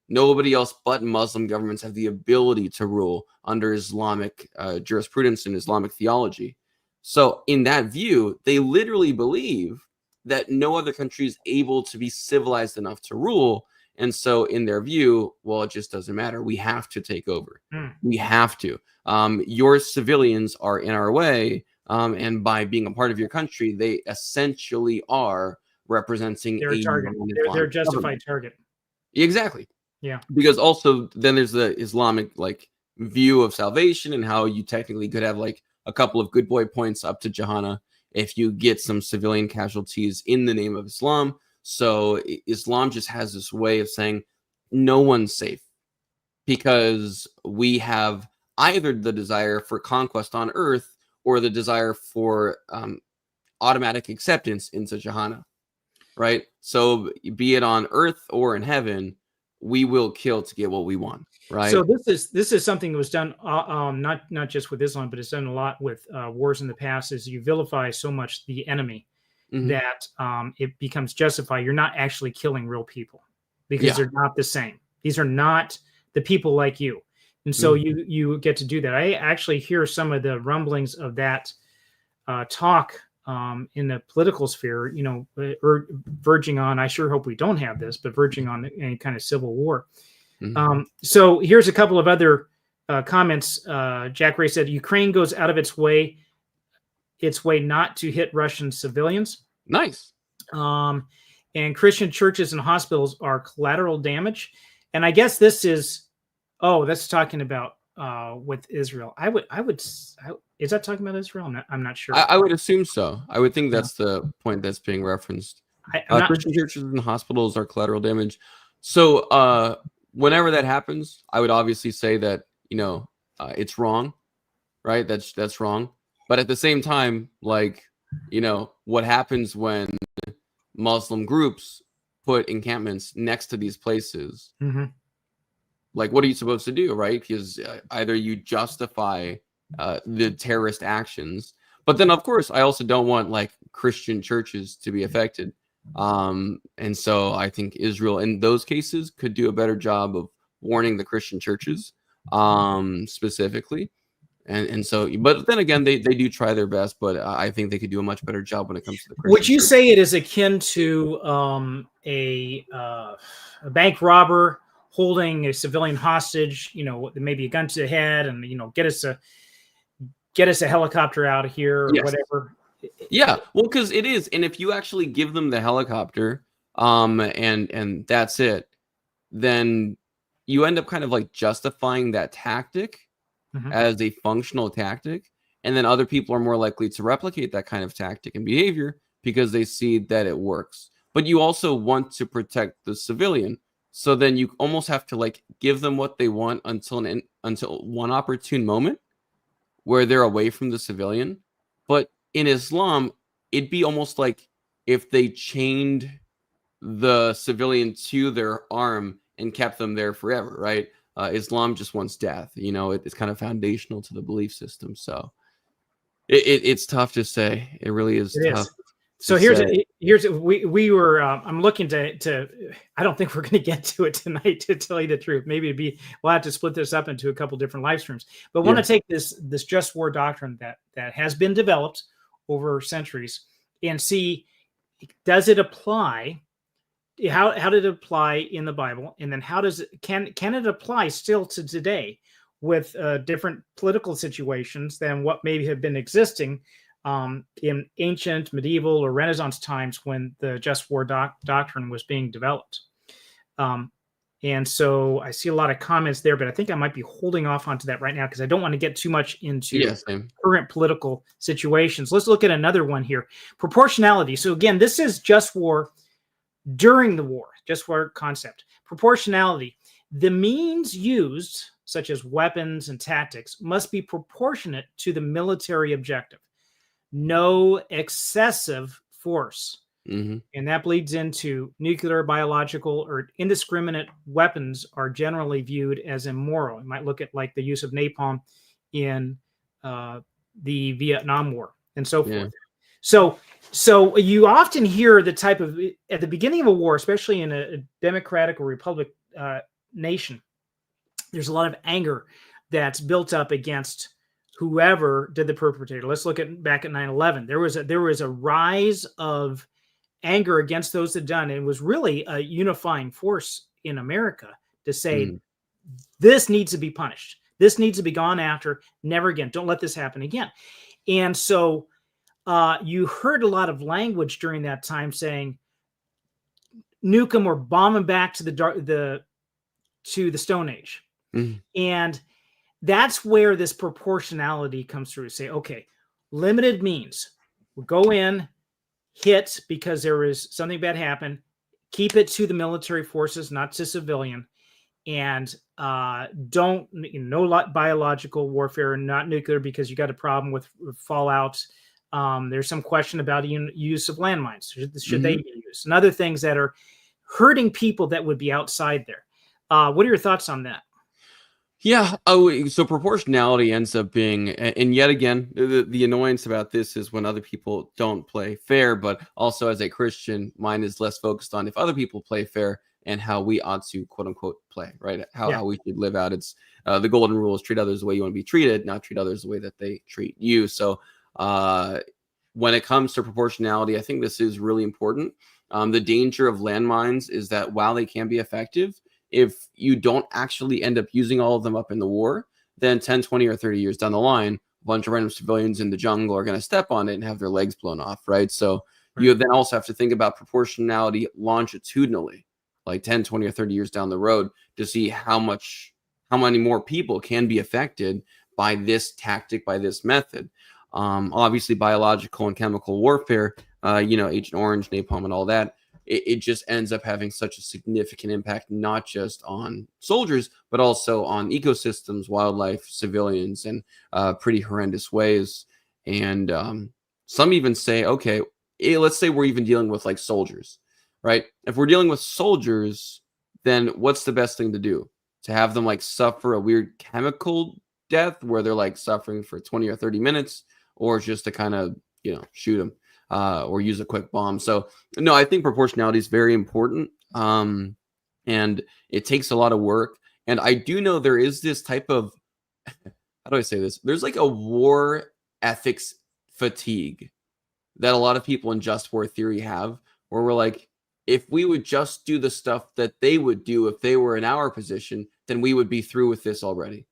B: Nobody else but Muslim governments have the ability to rule under Islamic jurisprudence and Islamic theology. So in that view, they literally believe that no other country is able to be civilized enough to rule. And so in their view, well, it just doesn't matter. We have to take over. We have to. Your civilians are in our way. And by being a part of your country, they essentially are representing
A: their target. Their justified target.
B: Exactly.
A: Yeah.
B: Because also then there's the Islamic view of salvation and how you technically could have a couple of good boy points up to Jahannam if you get some civilian casualties in the name of Islam. So Islam just has this way of saying no one's safe, because we have either the desire for conquest on earth or the desire for automatic acceptance into Jahannam, right? So be it on earth or in heaven, we will kill to get what we want, right?
A: So this is something that was done not just with Islam, but it's done a lot with wars in the past. Is you vilify so much the enemy that it becomes justified. You're not actually killing real people because they're not the same. These are not the people like you, and so you get to do that. I actually hear some of the rumblings of that talk in the political sphere, verging on, I sure hope we don't have this, but verging on any kind of civil war. So here's a couple of other comments. Jack Ray said, Ukraine goes out of its way not to hit Russian civilians.
B: Nice.
A: And Christian churches and hospitals are collateral damage. And I guess this is, that's talking about with Israel. Is that talking about Israel? I'm not sure.
B: I would assume so. I would think that's the point that's being referenced. Christian churches and hospitals are collateral damage. So whenever that happens, I would obviously say that it's wrong, right? That's wrong. But at the same time, what happens when Muslim groups put encampments next to these places.
A: Mm-hmm.
B: Like, what are you supposed to do, right? Because either you justify the terrorist actions, but then, of course, I also don't want like Christian churches to be affected. And so I think Israel in those cases could do a better job of warning the Christian churches specifically. And so, but then again, they do try their best, but I think they could do a much better job when it comes to the Christian
A: Would you
B: church.
A: say it is akin to a bank robber holding a civilian hostage, maybe a gun to the head and, get us a helicopter out of here or
B: Yes.
A: whatever?
B: Yeah, well, because it is. And if you actually give them the helicopter and that's it, then you end up kind of like justifying that tactic as a functional tactic. And then other people are more likely to replicate that kind of tactic and behavior because they see that it works. But you also want to protect the civilian. So then you almost have to like give them what they want until one opportune moment where they're away from the civilian. But in Islam, it'd be almost like if they chained the civilian to their arm and kept them there forever, right? Islam just wants death. It's kind of foundational to the belief system. So it's tough to say. It really is tough.
A: So we were. I'm looking to. I don't think we're going to get to it tonight. To tell you the truth, maybe we'll have to split this up into a couple different live streams. But want to take this Just War Doctrine that has been developed over centuries and see, does it apply? How did it apply in the Bible, and then can it apply still to today with different political situations than what maybe have been existing in ancient, medieval, or Renaissance times when the Just War Doctrine was being developed? And so I see a lot of comments there, but I think I might be holding off onto that right now because I don't want to get too much into current political situations. Let's look at another one here. Proportionality. So again, this is just war during the war, just war concept. Proportionality. The means used, such as weapons and tactics, must be proportionate to the military objective. No excessive force. And that bleeds into nuclear, biological, or indiscriminate weapons are generally viewed as immoral. You might look at like the use of napalm in the Vietnam War and so forth. So you often hear the type of, at the beginning of a war, especially in a democratic or republic nation, there's a lot of anger that's built up against whoever did the perpetrator. Let's look at back at 9/11. There was a rise of anger against those that done. It was really a unifying force in America to say this needs to be punished. This needs to be gone after. Never again. Don't let this happen again. And so you heard a lot of language during that time saying, nuke them or bomb them back to the Stone Age. And that's where this proportionality comes through. Say, okay, limited means. We'll go in, hit because there is something bad happen. Keep it to the military forces, not to civilian. And no biological warfare, not nuclear, because you got a problem with fallout. There's some question about use of landmines. Should they be used? And other things that are hurting people that would be outside there. What are your thoughts on that?
B: Yeah. So proportionality ends up being, and yet again, the annoyance about this is when other people don't play fair, but also as a Christian, mine is less focused on if other people play fair and how we ought to quote unquote play, right? How we should live out. It's the golden rule is treat others the way you want to be treated, not treat others the way that they treat you. So when it comes to proportionality, I think this is really important. The danger of landmines is that while they can be effective, if you don't actually end up using all of them up in the war, then 10, 20, or 30 years down the line, a bunch of random civilians in the jungle are going to step on it and have their legs blown off, right? So you then also have to think about proportionality longitudinally, like 10, 20, or 30 years down the road to see how many more people can be affected by this tactic, by this method. Obviously, biological and chemical warfare, Agent Orange, napalm, and all that, it just ends up having such a significant impact, not just on soldiers, but also on ecosystems, wildlife, civilians, in pretty horrendous ways. And some even say, okay, let's say we're even dealing with like soldiers, right? If we're dealing with soldiers, then what's the best thing to do? To have them like suffer a weird chemical death where they're like suffering for 20 or 30 minutes, or just to kind of, shoot them or use a quick bomb. So no, I think proportionality is very important. And it takes a lot of work. And I do know there is this type of, how do I say this? There's like a war ethics fatigue that a lot of people in just war theory have, where we're like, if we would just do the stuff that they would do if they were in our position, then we would be through with this already,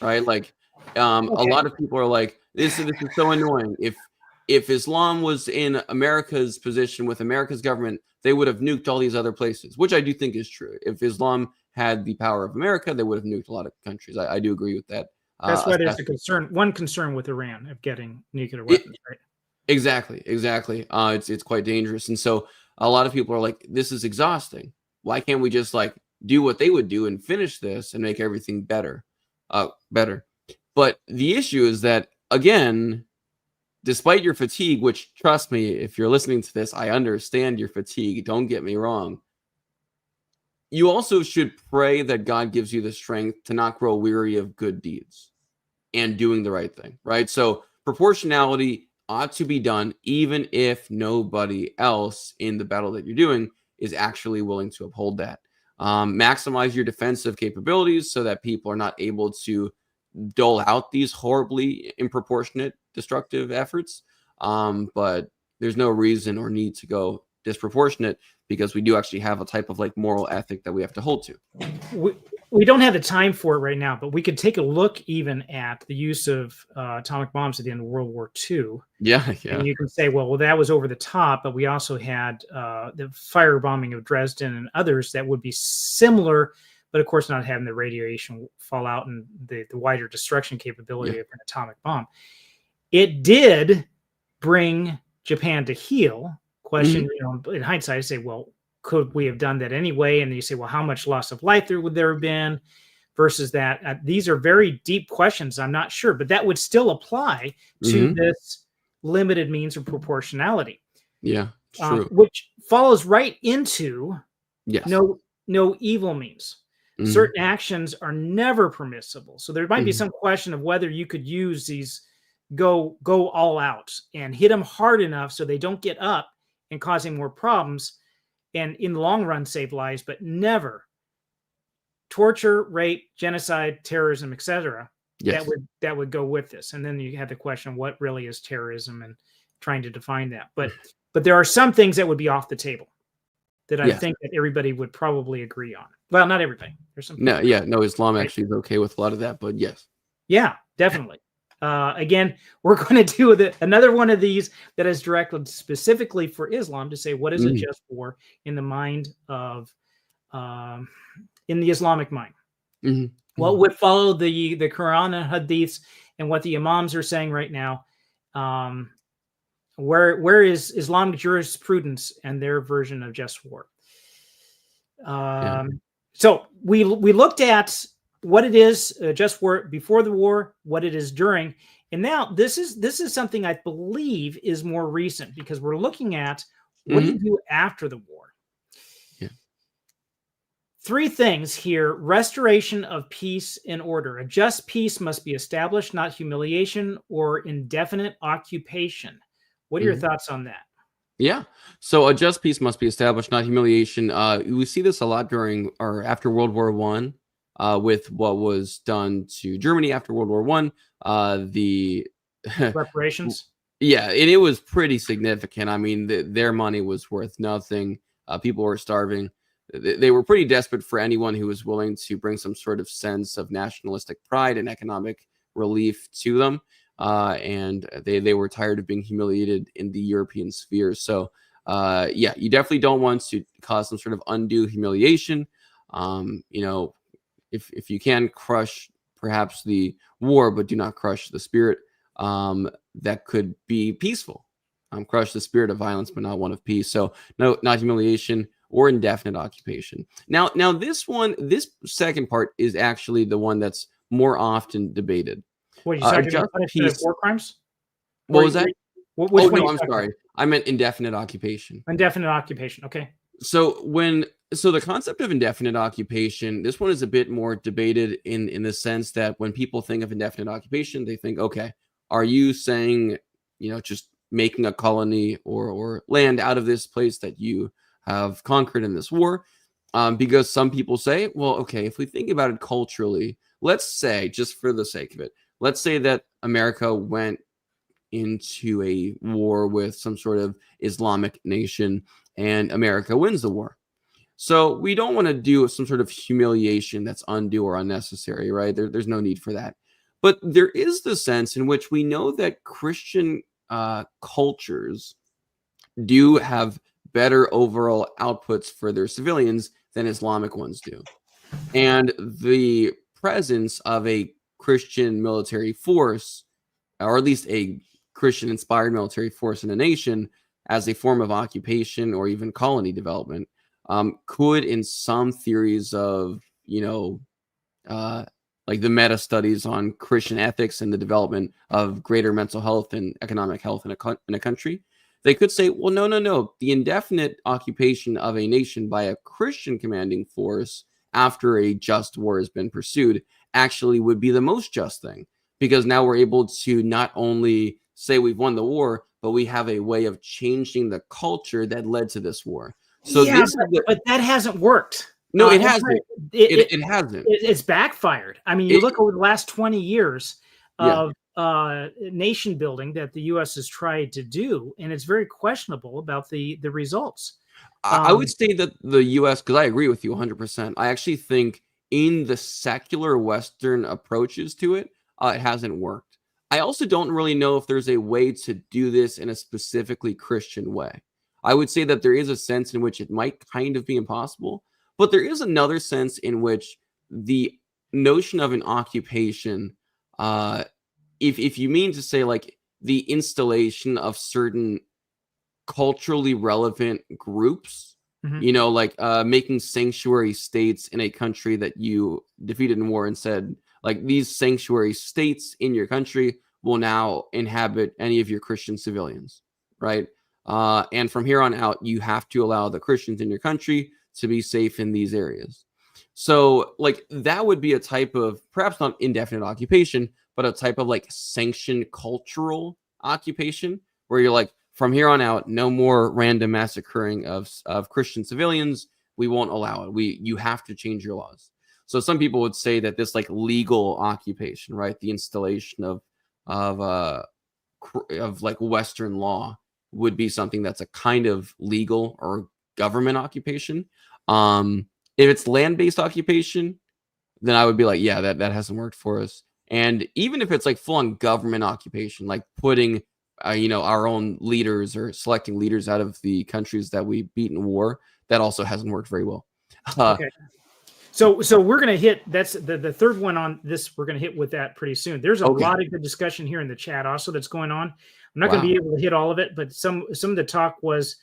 B: right? Like, a lot of people are like, this is so annoying. If Islam was in America's position with America's government, they would have nuked all these other places, which I do think is true. If Islam had the power of America, they would have nuked a lot of countries. I do agree with that.
A: That's why there's one concern with Iran of getting nuclear weapons, right?
B: Exactly. It's quite dangerous. And so a lot of people are like, this is exhausting. Why can't we just like do what they would do and finish this and make everything better? But the issue is that, again, despite your fatigue, which, trust me, if you're listening to this, I understand your fatigue. Don't get me wrong. You also should pray that God gives you the strength to not grow weary of good deeds and doing the right thing, right? So proportionality ought to be done even if nobody else in the battle that you're doing is actually willing to uphold that. Maximize your defensive capabilities so that people are not able to dole out these horribly improportionate destructive efforts. But there's no reason or need to go disproportionate, because we do actually have a type of like moral ethic that we have to hold to.
A: We don't have the time for it right now, but we could take a look even at the use of atomic bombs at the end of World War II.
B: Yeah.
A: And you can say, well, that was over the top, but we also had the firebombing of Dresden and others that would be similar, but of course not having the radiation fallout and the wider destruction capability of an atomic bomb. It did bring Japan to heel. Question, in hindsight, I say, well, could we have done that anyway? And you say, well, how much loss of life would there have been versus that? These are very deep questions. I'm not sure, but that would still apply to this limited means of proportionality.
B: Yeah, true.
A: Which follows right into no evil means. Certain actions are never permissible. So there might be some question of whether you could use these, go all out and hit them hard enough so they don't get up and causing more problems, and in the long run save lives, but never torture, rape, genocide, terrorism, etc. That would go with this. And then you have the question, what really is terrorism, and trying to define that. But there are some things that would be off the table that I think that everybody would probably agree on. Well, not everybody. There's some.
B: Islam actually is okay with a lot of that, but yes.
A: Yeah, definitely. Again, we're going to do another one of these that is directed specifically for Islam to say, what is a just war in the mind of, in the Islamic mind? What would follow the Quran and Hadiths and what the Imams are saying right now? Where is Islamic jurisprudence and their version of just war? So we looked at what it is, just war before the war, what it is during, and now this is something I believe is more recent, because we're looking at what do you do after the war. Three things here: restoration of peace and order. A just peace must be established, not humiliation or indefinite occupation. What are your thoughts on that?
B: Yeah. So a just peace must be established, not humiliation. We see this a lot during or after World War I. With what was done to Germany after World War I, the
A: reparations.
B: Yeah, and it was pretty significant. I mean, their money was worth nothing. People were starving. They were pretty desperate for anyone who was willing to bring some sort of sense of nationalistic pride and economic relief to them. And they were tired of being humiliated in the European sphere. So, you definitely don't want to cause some sort of undue humiliation. If you can crush perhaps the war, but do not crush the spirit, that could be peaceful. Crush the spirit of violence, but not one of peace. So no, not humiliation or indefinite occupation. Now this second part is actually the one that's more often debated.
A: What, you talking about punishment of war crimes?
B: What was that?
A: I'm
B: sorry. I meant indefinite occupation.
A: Indefinite occupation. Okay.
B: So the concept of indefinite occupation, this one is a bit more debated in the sense that when people think of indefinite occupation, they think, okay, are you saying, just making a colony or land out of this place that you have conquered in this war? Because some people say, well, okay, if we think about it culturally, let's say, just for the sake of it, let's say that America went into a war with some sort of Islamic nation and America wins the war. So we don't want to do some sort of humiliation that's undue or unnecessary, right? There's no need for that. But there is the sense in which we know that Christian cultures do have better overall outputs for their civilians than Islamic ones do. And the presence of a Christian military force, or at least a Christian-inspired military force in a nation as a form of occupation or even colony development, could, in some theories of, like the meta studies on Christian ethics and the development of greater mental health and economic health in a country, they could say, well, no. The indefinite occupation of a nation by a Christian commanding force after a just war has been pursued actually would be the most just thing, because now we're able to not only say we've won the war, but we have a way of changing the culture that led to this war. So
A: yeah, but that hasn't worked.
B: No, it hasn't. It hasn't.
A: It's backfired. I mean, you look over the last 20 years of nation building that the U.S. has tried to do, and it's very questionable about the results.
B: I would say that the U.S., because I agree with you 100%, I actually think in the secular Western approaches to it, it hasn't worked. I also don't really know if there's a way to do this in a specifically Christian way. I would say that there is a sense in which it might kind of be impossible, but there is another sense in which the notion of an occupation, if you mean to say like the installation of certain culturally relevant groups, like making sanctuary states in a country that you defeated in war and said, like, these sanctuary states in your country will now inhabit any of your Christian civilians, right? And from here on out, you have to allow the Christians in your country to be safe in these areas. So, like, that would be a type of, perhaps not indefinite occupation, but a type of, like, sanctioned cultural occupation, where you're like, from here on out, no more random massacring of Christian civilians. We won't allow it. You have to change your laws. So some people would say that this like legal occupation, right, the installation of like Western law would be something that's a kind of legal or government occupation. If it's land-based occupation, then I would be like, yeah, that hasn't worked for us. And even if it's like full-on government occupation, like putting our own leaders or selecting leaders out of the countries that we beat in war, that also hasn't worked very well.
A: Okay. So we're going to hit, that's the third one on this. We're going to hit with that pretty soon. There's a lot of good discussion here in the chat also that's going on. I'm not going to be able to hit all of it, but some of the talk was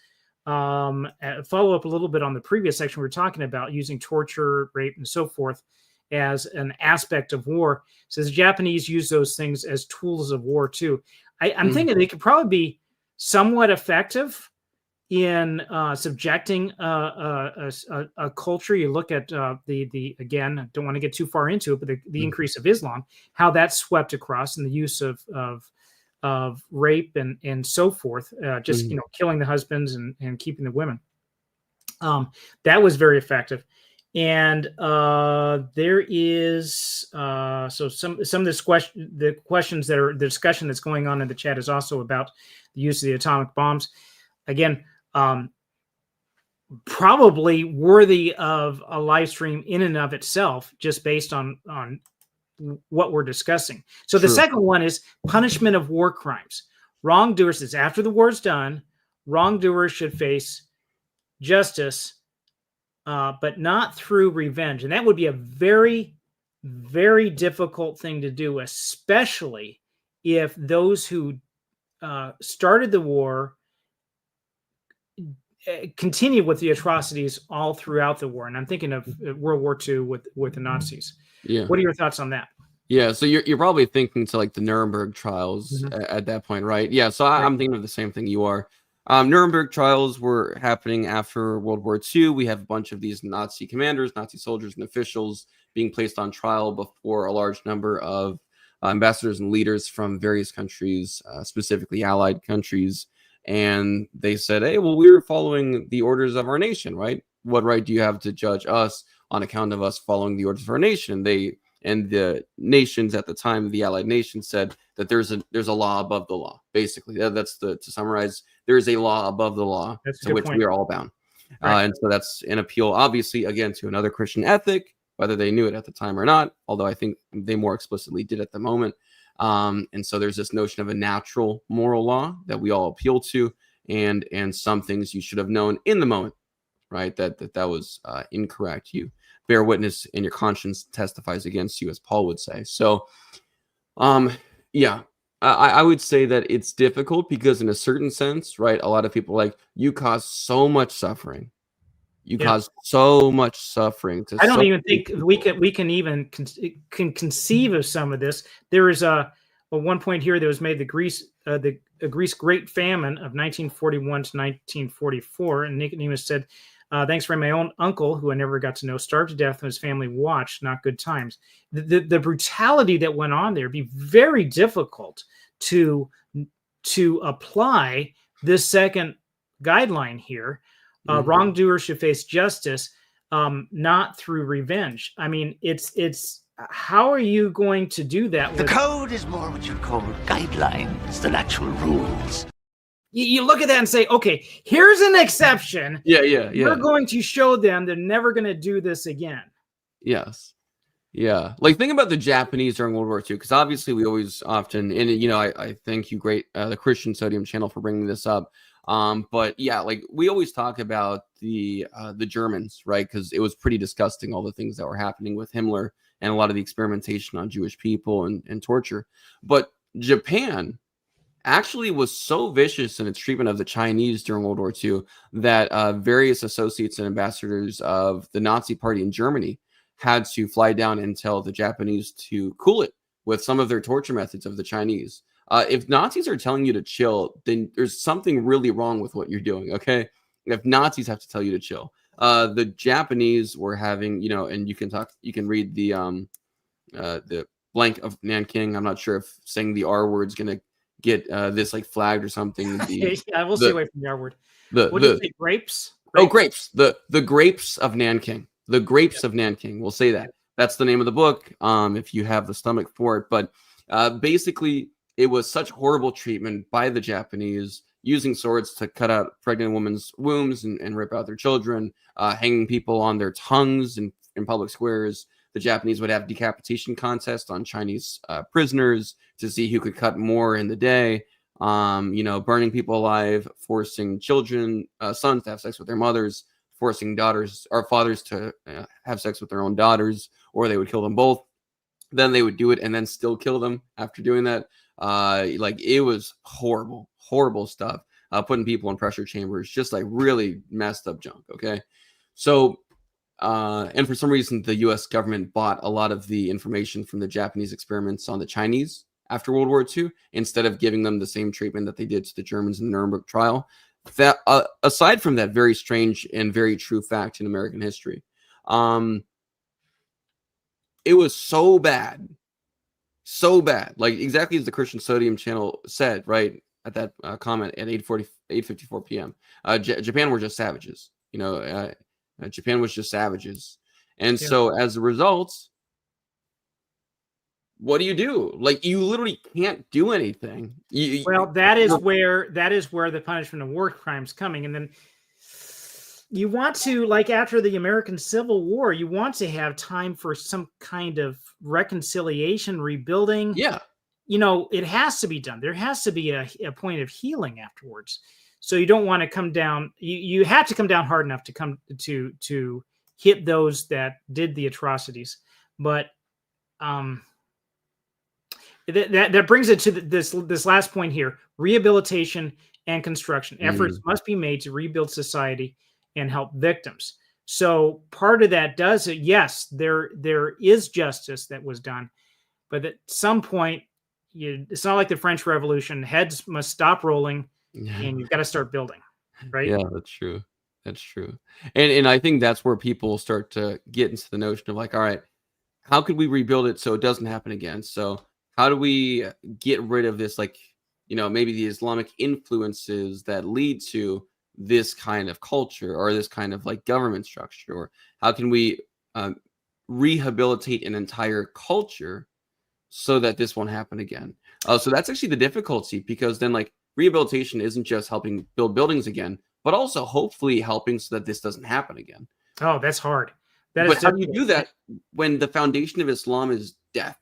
A: follow up a little bit on the previous section. We were talking about using torture, rape, and so forth as an aspect of war. It says the Japanese use those things as tools of war too. I'm thinking they could probably be somewhat effective in subjecting a culture. You look at the again, I don't want to get too far into it, but the increase of Islam, how that's swept across, and the use of rape and so forth, killing the husbands and keeping the women. That was very effective. And there is so some of this the questions that are the discussion that's going on in the chat is also about the use of the atomic bombs. Again, probably worthy of a live stream in and of itself, just based on what we're discussing. So the second one is punishment of war crimes. Wrongdoers, is after the war's done, wrongdoers should face justice, but not through revenge. And that would be a very, very difficult thing to do, especially if those who started the war continue with the atrocities all throughout the war. And I'm thinking of World War II with the Nazis. Yeah. What are your thoughts on that?
B: Yeah, so you're probably thinking to like the Nuremberg trials at that point, right? Yeah, so I'm thinking of the same thing you are. Nuremberg trials were happening after World War II. We have a bunch of these Nazi commanders, Nazi soldiers, and officials being placed on trial before a large number of ambassadors and leaders from various countries, specifically Allied countries. And they said, hey, well, we're following the orders of our nation, right? What right do you have to judge us on account of us following the orders of our nation? And the nations at the time, the Allied nations, said that there's a law above the law. Basically, to summarize, there is a law above the law to which we are all bound. Right. And so that's an appeal, obviously, again, to another Christian ethic, whether they knew it at the time or not, although I think they more explicitly did at the moment. And so there's this notion of a natural moral law that we all appeal to, and some things you should have known in the moment, right? That was incorrect. You bear witness and your conscience testifies against you, as Paul would say. So, yeah, I would say that it's difficult because in a certain sense, right, a lot of people are like, you cause so much suffering. You cause so much suffering.
A: I don't even think we can even conceive of some of this. There is a one point here that was made, the Greece Great Famine of 1941 to 1944, and Nicodemus said, thanks for my own uncle, who I never got to know, starved to death and his family watched, not good times. The brutality that went on there would be very difficult to apply this second guideline here. Wrongdoers should face justice, not through revenge. I mean, it's how are you going to do that?
C: The code is more what you call guidelines than actual rules.
A: You look at that and say, okay, here's an exception.
B: Yeah.
A: We're going to show them they're never going to do this again.
B: Yes. Yeah. Like, think about the Japanese during World War II, because obviously we always often, and I thank you, the Christian Sodium channel, for bringing this up. But yeah, like, we always talk about the Germans, right? Because it was pretty disgusting, all the things that were happening with Himmler and a lot of the experimentation on Jewish people and torture. But Japan actually was so vicious in its treatment of the Chinese during World War II that various associates and ambassadors of the Nazi Party in Germany had to fly down and tell the Japanese to cool it with some of their torture methods of the Chinese. If Nazis are telling you to chill, then there's something really wrong with what you're doing, okay? If Nazis have to tell you to chill. The Japanese were having, and you can read the blank of Nanking. I'm not sure if saying the R word's going to get this like flagged or something.
A: Yeah, we'll stay away from the R word. What do you say, grapes?
B: Oh, grapes. The grapes of Nanking. The grapes of Nanking. We'll say that. That's the name of the book, if you have the stomach for it. But basically, it was such horrible treatment by the Japanese, using swords to cut out pregnant women's wombs and rip out their children, hanging people on their tongues in public squares. The Japanese would have decapitation contests on Chinese prisoners to see who could cut more in the day. Burning people alive, forcing children, sons to have sex with their mothers, forcing daughters or fathers to have sex with their own daughters, or they would kill them both. Then they would do it and then still kill them after doing that. It was horrible stuff. Putting people in pressure chambers, just like really messed up junk. Okay. So, and for some reason, the US government bought a lot of the information from the Japanese experiments on the Chinese after World War II, instead of giving them the same treatment that they did to the Germans in the Nuremberg trial. That, aside from that very strange and very true fact in American history, it was so bad, like exactly as the Christian Sodium channel said, right at that comment at 8:54 p.m. Japan were just savages. Japan was just savages, and so as a result, what do you do? Like, you literally can't do anything.
A: That is where the punishment of war crimes coming, and then you want to, like, after the American Civil War, you want to have time for some kind of reconciliation, rebuilding.
B: Yeah.
A: It has to be done. There has to be a point of healing afterwards. So you don't want to come down. You have to come down hard enough to come to hit those that did the atrocities. But that brings it to this last point here: rehabilitation and construction. Efforts must be made to rebuild society and help victims. So part of that does it. Yes, there is justice that was done, but at some point, it's not like the French Revolution. Heads must stop rolling. and you've got to start building, right?
B: Yeah, that's true. That's true. And I think that's where people start to get into the notion of like, all right, how could we rebuild it so it doesn't happen again? So how do we get rid of this, like, maybe the Islamic influences that lead to this kind of culture or this kind of like government structure? Or how can we rehabilitate an entire culture so that this won't happen again? So that's actually the difficulty, because then like rehabilitation isn't just helping build buildings again, but also hopefully helping so that this doesn't happen again.
A: Oh, that's hard.
B: But how do you do that when the foundation of Islam is death,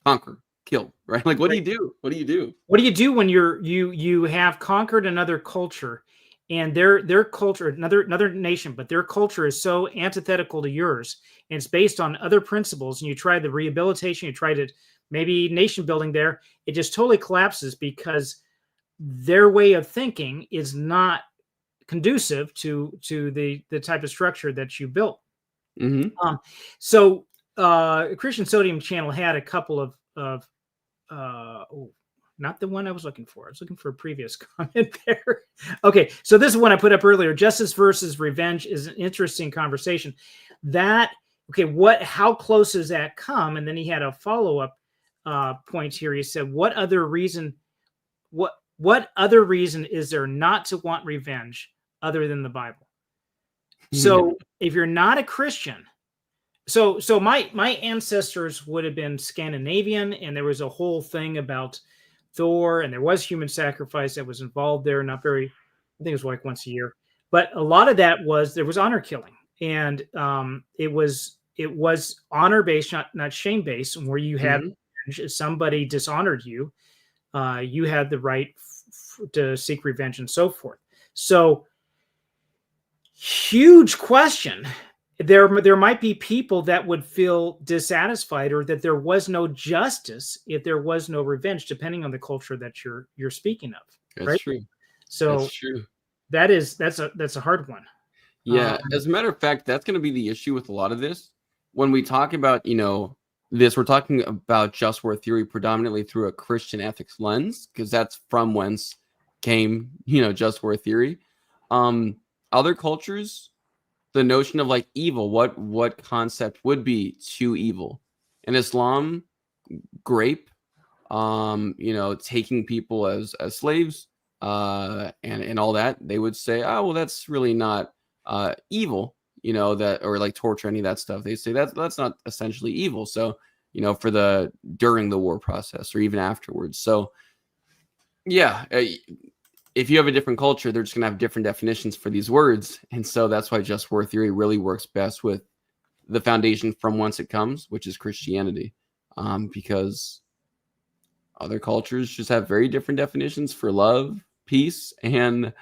B: conquer, kill, right? Like, what do you do? What do you do?
A: What do you do when you have conquered another culture, and their culture, another nation, but their culture is so antithetical to yours, and it's based on other principles, and you try the rehabilitation, you try to maybe nation building there, it just totally collapses because their way of thinking is not conducive to the type of structure that you built.
B: Mm-hmm.
A: So Christian Sodium Channel had a couple of not the one I was looking for. I was looking for a previous comment there. Okay, so this is one I put up earlier. Justice versus revenge is an interesting conversation. How close does that come? And then he had a follow-up point here. He said, what other reason is there not to want revenge other than the Bible? So if you're not a Christian, so my ancestors would have been Scandinavian, and there was a whole thing about Thor, and there was human sacrifice that was involved there. Not very, I think it was like once a year, but a lot of that there was honor killing, and it was honor based, not shame based, where you had if somebody dishonored you, you had the right to seek revenge and so forth. So huge question. There might be people that would feel dissatisfied, or that there was no justice if there was no revenge, depending on the culture that you're speaking of.
B: That's
A: right?
B: true.
A: So
B: that's true.
A: That's a hard one.
B: Yeah, as a matter of fact, that's going to be the issue with a lot of this. When we talk about this, we're talking about just war theory predominantly through a Christian ethics lens, because that's from whence came just war theory. Other cultures, the notion of like evil, what concept would be too evil? In Islam, grape, taking people as slaves, and all that, they would say, oh well, that's really not evil, that, or like torture, any of that stuff. They say that's not essentially evil. So for the during the war process or even afterwards. So yeah. If you have a different culture, they're just going to have different definitions for these words. And so that's why just war theory really works best with the foundation from whence it comes, which is Christianity. Because other cultures just have very different definitions for love, peace, and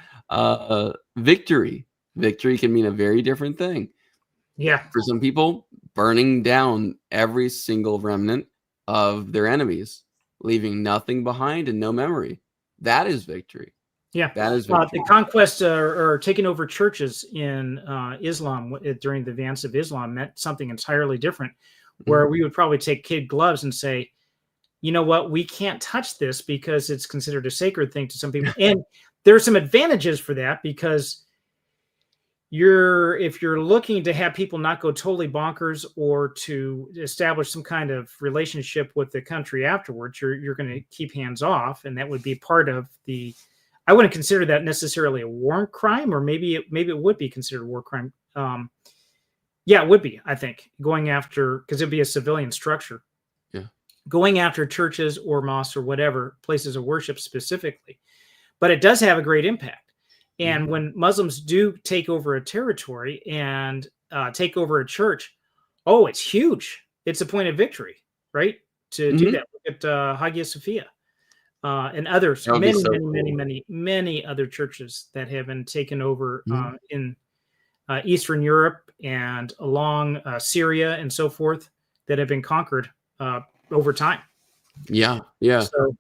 B: victory. Victory can mean a very different thing.
A: Yeah.
B: For some people, burning down every single remnant of their enemies, leaving nothing behind and no memory. That is victory.
A: Yeah,
B: that is victory.
A: The conquest or taking over churches in Islam during the advance of Islam meant something entirely different, where we would probably take kid gloves and say, you know what, we can't touch this because it's considered a sacred thing to some people. And there's some advantages for that, because if you're looking to have people not go totally bonkers or to establish some kind of relationship with the country afterwards, you're going to keep hands off, and that would be part of the. I wouldn't consider that necessarily a war crime, or maybe it would be considered a war crime. Yeah, it would be, I think, going after, because it'd be a civilian structure.
B: Yeah.
A: Going after churches or mosques or whatever, places of worship specifically. But it does have a great impact. And when Muslims do take over a territory and take over a church, it's huge. It's a point of victory, right? To do that. Look at Hagia Sophia. And others, many other churches that have been taken over in Eastern Europe and along Syria and so forth, that have been conquered over time.
B: Yeah.
A: So,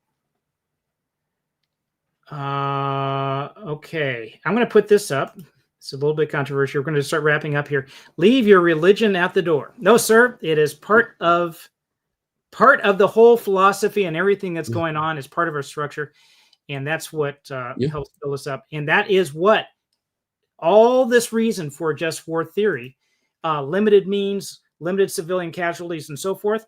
A: okay, I'm going to put this up. It's a little bit controversial. We're going to start wrapping up here. Leave your religion at the door. No, sir. It is part of the whole philosophy, and everything that's going on is part of our structure. And that's what
B: Yeah.
A: helps fill us up. And that is what all this reason for just war theory, limited means, limited civilian casualties, and so forth,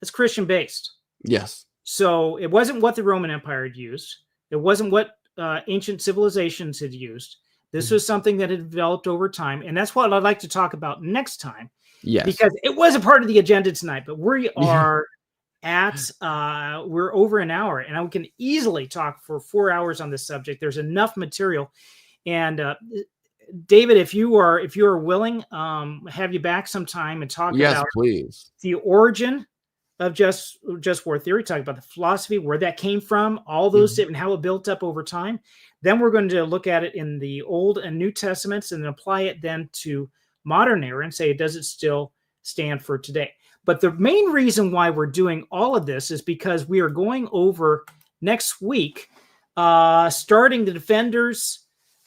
A: it's Christian based.
B: Yes.
A: So it wasn't what the Roman Empire had used. It wasn't what ancient civilizations had used. This was something that had developed over time. And that's what I'd like to talk about next time.
B: Yes.
A: Because it was a part of the agenda tonight, but we are we're over an hour, and we can easily talk for 4 hours on this subject. There's enough material. And David, if you are willing, have you back sometime and talk about
B: please.
A: The origin of just war theory, talk about the philosophy, where that came from, all those and how it built up over time. Then we're going to look at it in the Old and New Testaments and apply it then to modern era and say, does it still stand for today? But the main reason why we're doing all of this is because we are going over next week, starting the defenders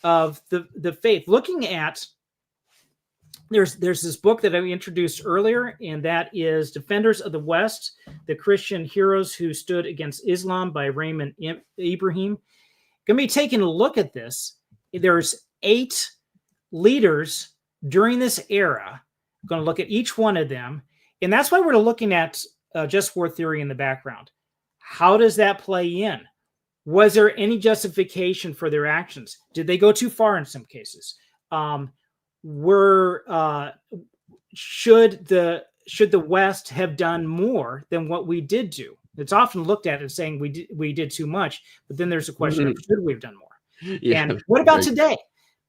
A: of the faith, looking at there's this book that I introduced earlier, and that is Defenders of the West, the Christian Heroes Who Stood Against Islam by Raymond Ibrahim. Going to be taking a look at this. There's 8 leaders during this era. I'm going to look at each one of them, and that's why we're looking at just war theory in the background. How does that play in? Was there any justification for their actions? Did they go too far in some cases? Should the West have done more than what we did do? It's often looked at as saying we did too much, but then there's a question of should we have done more?
B: Yeah,
A: and what about today?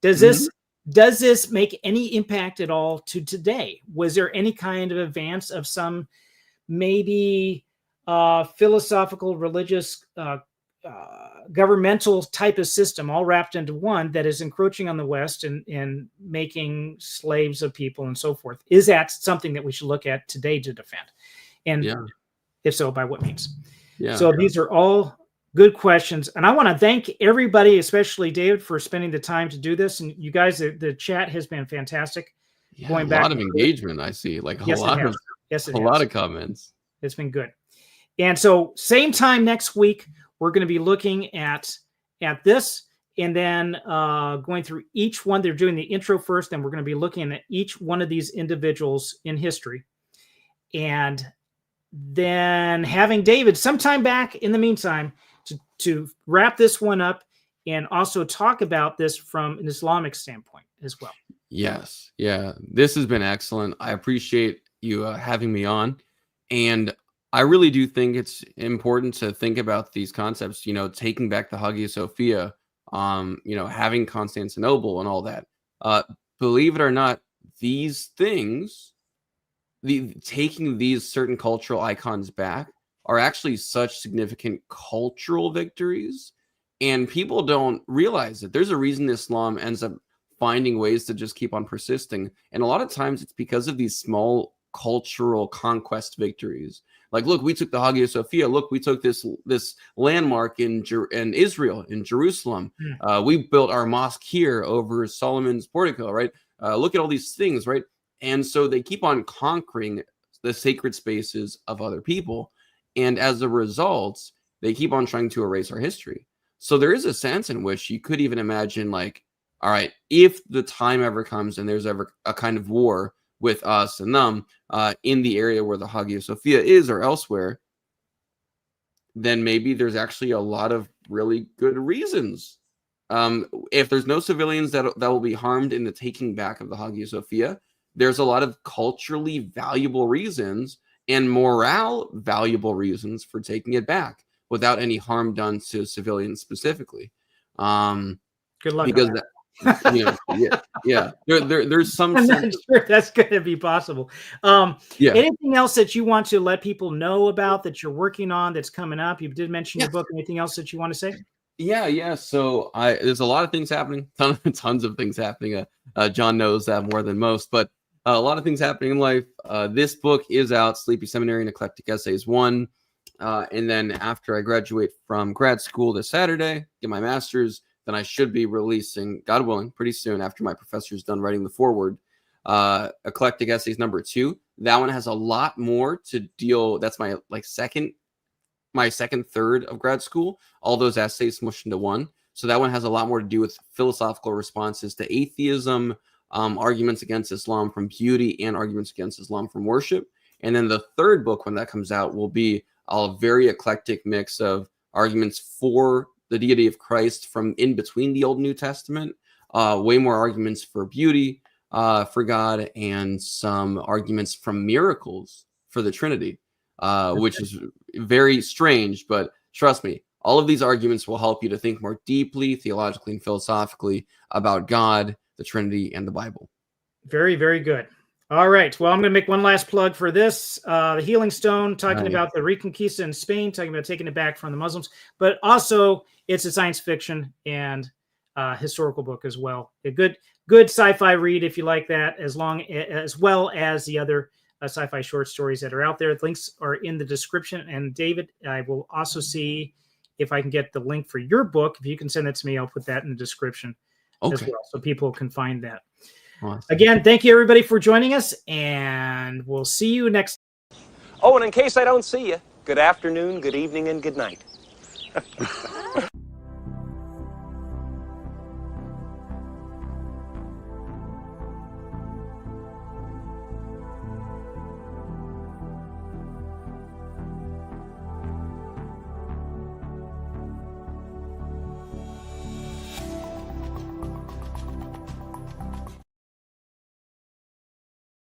A: Does this make any impact at all to today? Was there any kind of advance of some maybe philosophical, religious, governmental type of system all wrapped into one that is encroaching on the West and making slaves of people and so forth? Is that something that we should look at today to defend? And if so, by what means? So these are all good questions. And I want to thank everybody, especially David, for spending the time to do this. And you guys, the chat has been fantastic.
B: Going back, a lot of engagement. I see, like a lot of comments.
A: It's been good. And so same time next week, we're going to be looking at this, and then going through each one. They're doing the intro first, then we're going to be looking at each one of these individuals in history. And then having David sometime back in the meantime to wrap this one up and also talk about this from an Islamic standpoint as well.
B: Yes. Yeah. This has been excellent. I appreciate you having me on. And I really do think it's important to think about these concepts, taking back the Hagia Sophia, having Constantinople and all that. Believe it or not, these things, taking these certain cultural icons back are actually such significant cultural victories. And people don't realize that there's a reason Islam ends up finding ways to just keep on persisting. And a lot of times it's because of these small cultural conquest victories. Like, look, we took the Hagia Sophia. Look, we took this landmark in Israel, in Jerusalem. We built our mosque here over Solomon's portico, right? Look at all these things, right? And so they keep on conquering the sacred spaces of other people. And as a result, they keep on trying to erase our history. So there is a sense in which you could even imagine, like, all right, if the time ever comes and there's ever a kind of war with us and them in the area where the Hagia Sophia is or elsewhere, then maybe there's actually a lot of really good reasons. If there's no civilians that will be harmed in the taking back of the Hagia Sophia, there's a lot of culturally valuable reasons and morale valuable reasons for taking it back without any harm done to civilians specifically.
A: Good luck.
B: Because there's some
A: I'm not sure that's going to be possible. Anything else that you want to let people know about that you're working on that's coming up? You did mention your book. Anything else that you want to say?
B: Yeah. So there's a lot of things happening, tons of things happening. John knows that more than most, but a lot of things happening in life. This book is out, Sleepy Seminary and Eclectic Essays 1. And then after I graduate from grad school this Saturday, get my master's, then I should be releasing, God willing, pretty soon after my professor's done writing the foreword, Eclectic Essays number 2. That one has a lot more to deal. That's my second my second third of grad school, all those essays smushed into one. So that one has a lot more to do with philosophical responses to atheism, arguments against Islam from beauty, and arguments against Islam from worship. And then the third book, when that comes out, will be a very eclectic mix of arguments for the deity of Christ from in between the Old and New Testament, way more arguments for beauty, for God, and some arguments from miracles for the Trinity, which is very strange, but trust me, all of these arguments will help you to think more deeply, theologically and philosophically about God, the Trinity, and the Bible.
A: Very, very good. All right. Well, I'm going to make one last plug for this. The Healing Stone, talking about the Reconquista in Spain, talking about taking it back from the Muslims, but also it's a science fiction and historical book as well. A good sci-fi read if you like that, as well as the other sci-fi short stories that are out there. The links are in the description. And David, I will also see if I can get the link for your book. If you can send it to me, I'll put that in the description as well, so people can find that. Awesome. Again, thank you everybody for joining us, and we'll see you next.
D: Oh, and in case I don't see you, good afternoon, good evening, and good night.